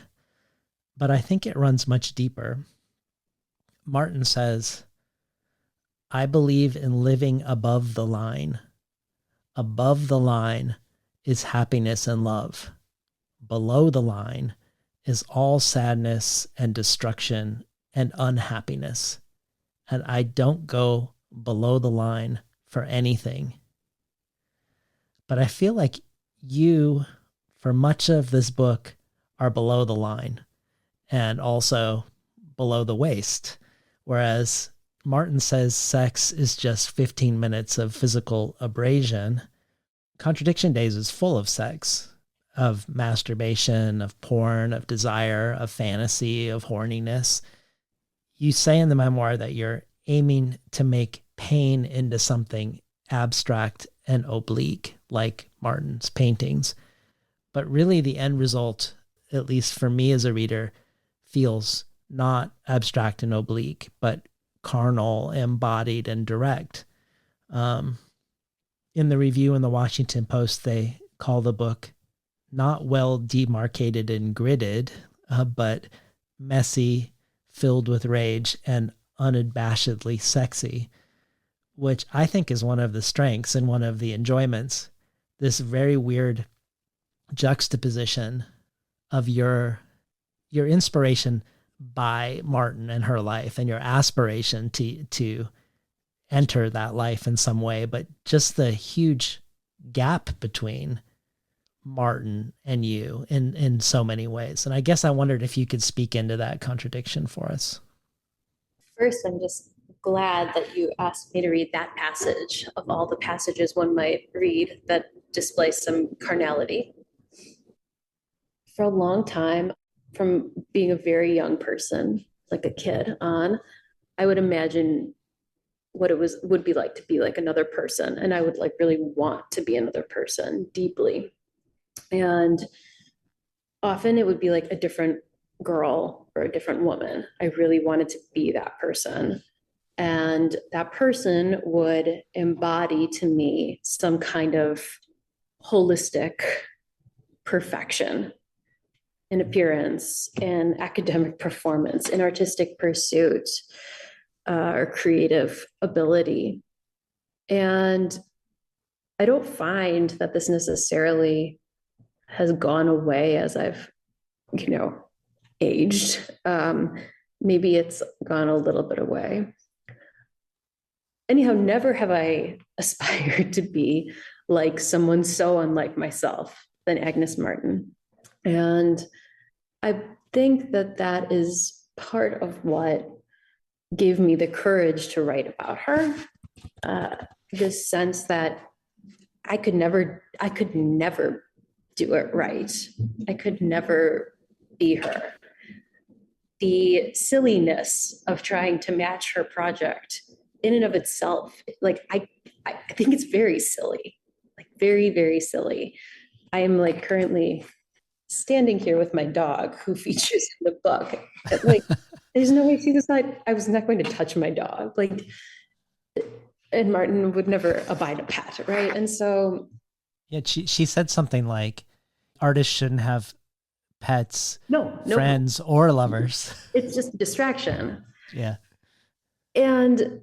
But I think it runs much deeper. Martin says, I believe in living above the line. Above the line is happiness and love. Below the line is all sadness and destruction and unhappiness. And I don't go below the line for anything. But I feel like you, for much of this book, are below the line and also below the waist. Whereas Martin says sex is just 15 minutes of physical abrasion. Contradiction Days is full of sex, of masturbation, of porn, of desire, of fantasy, of horniness. You say in the memoir that you're aiming to make pain into something abstract and oblique, like Martin's paintings. But really the end result, at least for me as a reader, feels not abstract and oblique, but carnal, embodied, and direct. In the review in the Washington Post, they call the book not well demarcated and gridded, but messy, filled with rage, and unabashedly sexy, which I think is one of the strengths and one of the enjoyments. This very weird juxtaposition of your inspiration by Martin and her life and your aspiration to enter that life in some way, but just the huge gap between Martin and you in so many ways. And I guess I wondered if you could speak into that contradiction for us. First, I'm just glad that you asked me to read that passage of all the passages one might read that display some carnality. For a long time, from being a very young person, like a kid on, I would imagine what it would be like to be like another person. And I would like really want to be another person deeply. And often it would be like a different girl or a different woman. I really wanted to be that person. And that person would embody to me some kind of holistic perfection in appearance, in academic performance, in artistic pursuit, or creative ability. And I don't find that this necessarily has gone away as I've, aged. Maybe it's gone a little bit away. Anyhow, never have I aspired to be like someone so unlike myself than Agnes Martin. And I think that that is part of what gave me the courage to write about her. This sense that I could never do it right. I could never be her. The silliness of trying to match her project in and of itself, like I think it's very silly, like very, very silly. I am like currently standing here with my dog who features in the book. Like, there's no way she was like, I was not going to touch my dog. Like, and Martin would never abide a pet, right? And so, yeah, she said something like, artists shouldn't have pets, friends, or lovers. It's just distraction. Yeah. And,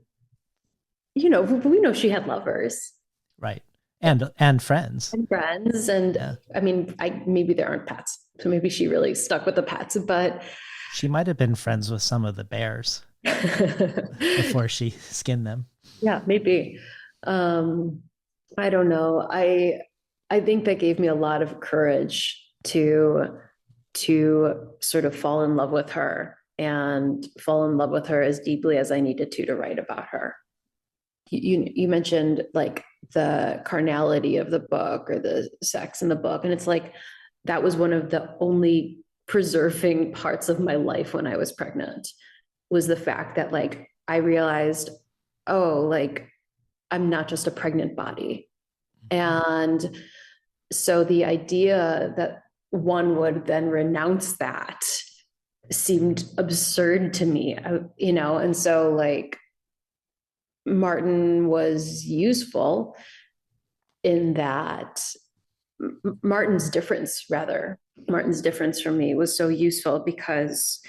we know she had lovers. Right. And friends. And friends. And yeah. I mean, maybe there aren't pets. So maybe she really stuck with the pets, but. She might have been friends with some of the bears before she skinned them. Yeah, maybe. I don't know. I think that gave me a lot of courage to sort of fall in love with her and fall in love with her as deeply as I needed to write about her. You mentioned like the carnality of the book or the sex in the book. And it's like, that was one of the only preserving parts of my life when I was pregnant, was the fact that like, I realized, oh, like I'm not just a pregnant body. And So the idea that one would then renounce that seemed absurd to me, and so like Martin was useful in that Martin's difference from me was so useful because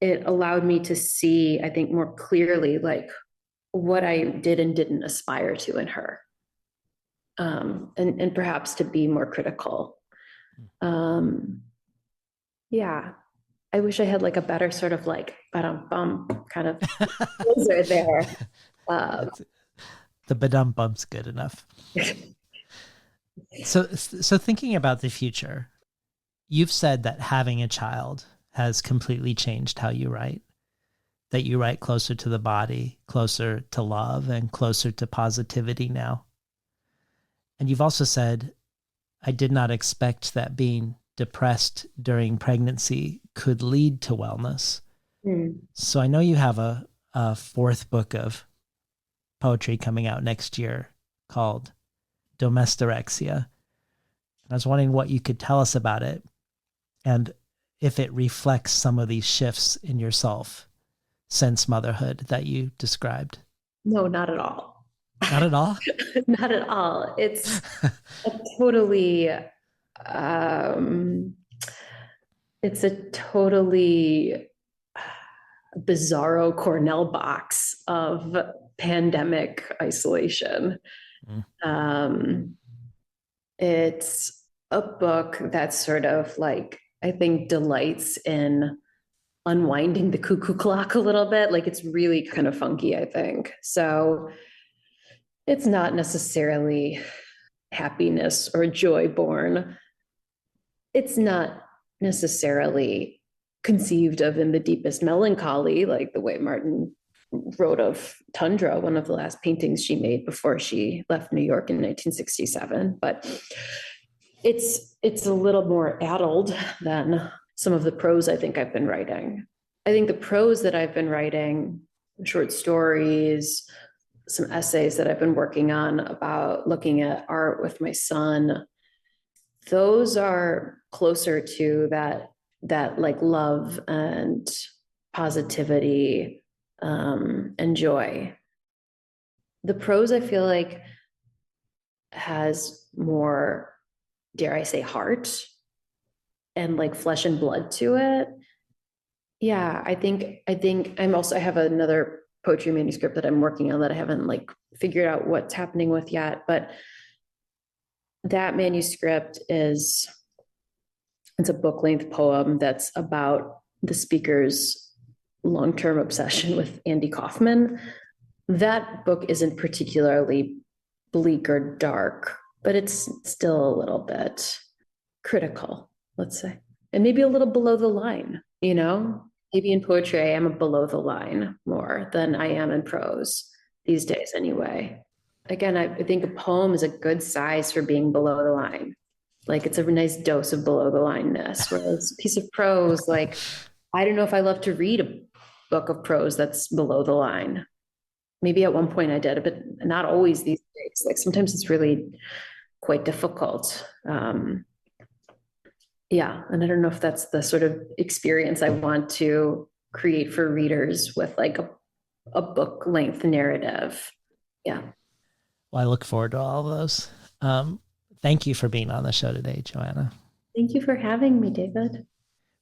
it allowed me to see, I think, more clearly, like what I did and didn't aspire to in her. And perhaps to be more critical. Yeah. I wish I had like a better sort of like bum kind of closer there. The badum bump's good enough. So thinking about the future, you've said that having a child has completely changed how you write, that you write closer to the body, closer to love, and closer to positivity now. And you've also said, I did not expect that being depressed during pregnancy could lead to wellness. So I know you have a fourth book of poetry coming out next year called Domestorexia. And I was wondering what you could tell us about it and if it reflects some of these shifts in yourself since motherhood that you described. No, not at all. Not at all? Not at all. It's a totally, bizarro Cornell box of pandemic isolation. It's a book that sort of like, I think, delights in unwinding the cuckoo clock a little bit. Like it's really kind of funky, I think. So it's not necessarily happiness or joy born. It's not necessarily conceived of in the deepest melancholy, like the way Martin wrote of Tundra, one of the last paintings she made before she left New York in 1967. But it's a little more addled than some of the prose I think I've been writing. I think the prose that I've been writing, short stories, some essays that I've been working on about looking at art with my son, those are closer to that like love and positivity and joy. The prose, I feel like, has more, dare I say, heart and like flesh and blood to it. Yeah, I think I have another poetry manuscript that I'm working on that I haven't like figured out what's happening with yet, but that manuscript it's a book-length poem that's about the speaker's long-term obsession with Andy Kaufman. That book isn't particularly bleak or dark, but it's still a little bit critical, let's say, and maybe a little below the line, Maybe in poetry, I am below the line more than I am in prose these days anyway. Again, I think a poem is a good size for being below the line. Like it's a nice dose of below the lineness, whereas a piece of prose, like, I don't know if I love to read a book of prose that's below the line. Maybe at one point I did, but not always these days. Like sometimes it's really quite difficult. Yeah, and I don't know if that's the sort of experience I want to create for readers with like a book length narrative. Yeah. Well, I look forward to all of those. Thank you for being on the show today, JoAnna. Thank you for having me, David.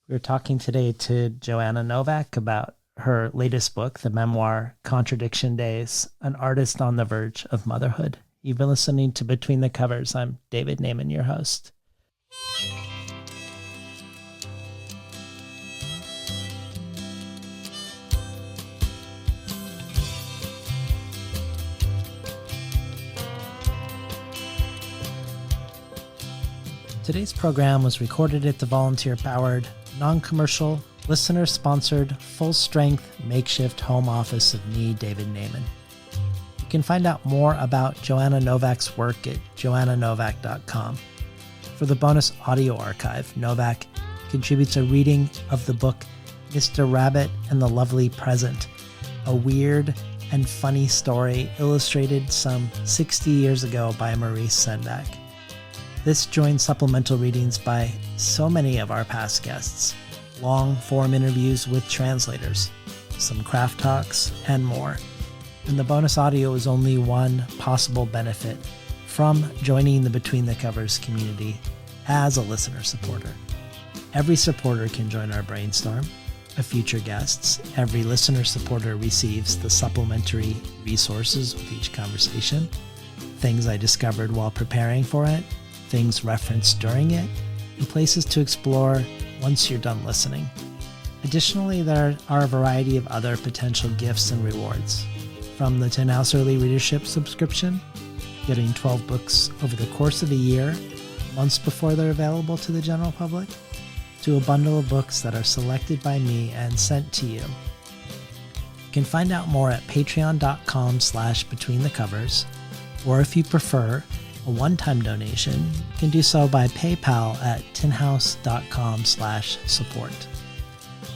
We're talking today to JoAnna Novak about her latest book, the memoir Contradiction Days, an artist on the verge of motherhood. You've been listening to Between the Covers. I'm David Naiman, your host. Today's program was recorded at the volunteer-powered, non-commercial, listener-sponsored, full-strength makeshift home office of me, David Naiman. You can find out more about JoAnna Novak's work at JoAnnaNovak.com. For the bonus audio archive, Novak contributes a reading of the book Mr. Rabbit and the Lovely Present, a weird and funny story illustrated some 60 years ago by Maurice Sendak. This joins supplemental readings by so many of our past guests, long form interviews with translators, some craft talks, and more. And the bonus audio is only one possible benefit from joining the Between the Covers community as a listener supporter. Every supporter can join our brainstorm of future guests. Every listener supporter receives the supplementary resources with each conversation, things I discovered while preparing for it, things referenced during it, and places to explore once you're done listening. Additionally, there are a variety of other potential gifts and rewards, from the 10 House Early Readership subscription, getting 12 books over the course of a year, months before they're available to the general public, to a bundle of books that are selected by me and sent to you. You can find out more at patreon.com/betweenthecovers, or if you prefer a one-time donation, you can do so by PayPal at tinhouse.com/support.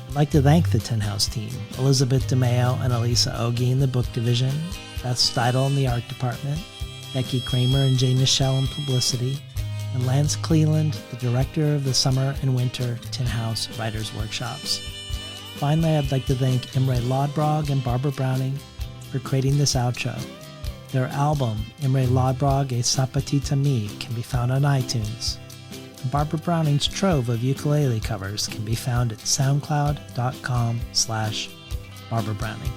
I'd like to thank the Tin House team, Elizabeth DeMeo and Elisa Ogie in the book division, Beth Steidel in the art department, Becky Kramer and Jay Nichelle in publicity, and Lance Cleland, the director of the Summer and Winter Tin House Writers Workshops. Finally, I'd like to thank Imre Lodbrog and Barbara Browning for creating this outro. Their album, Imre Lodbrog E Sapatita Mi, can be found on iTunes. And Barbara Browning's trove of ukulele covers can be found at soundcloud.com/Barbara Browning.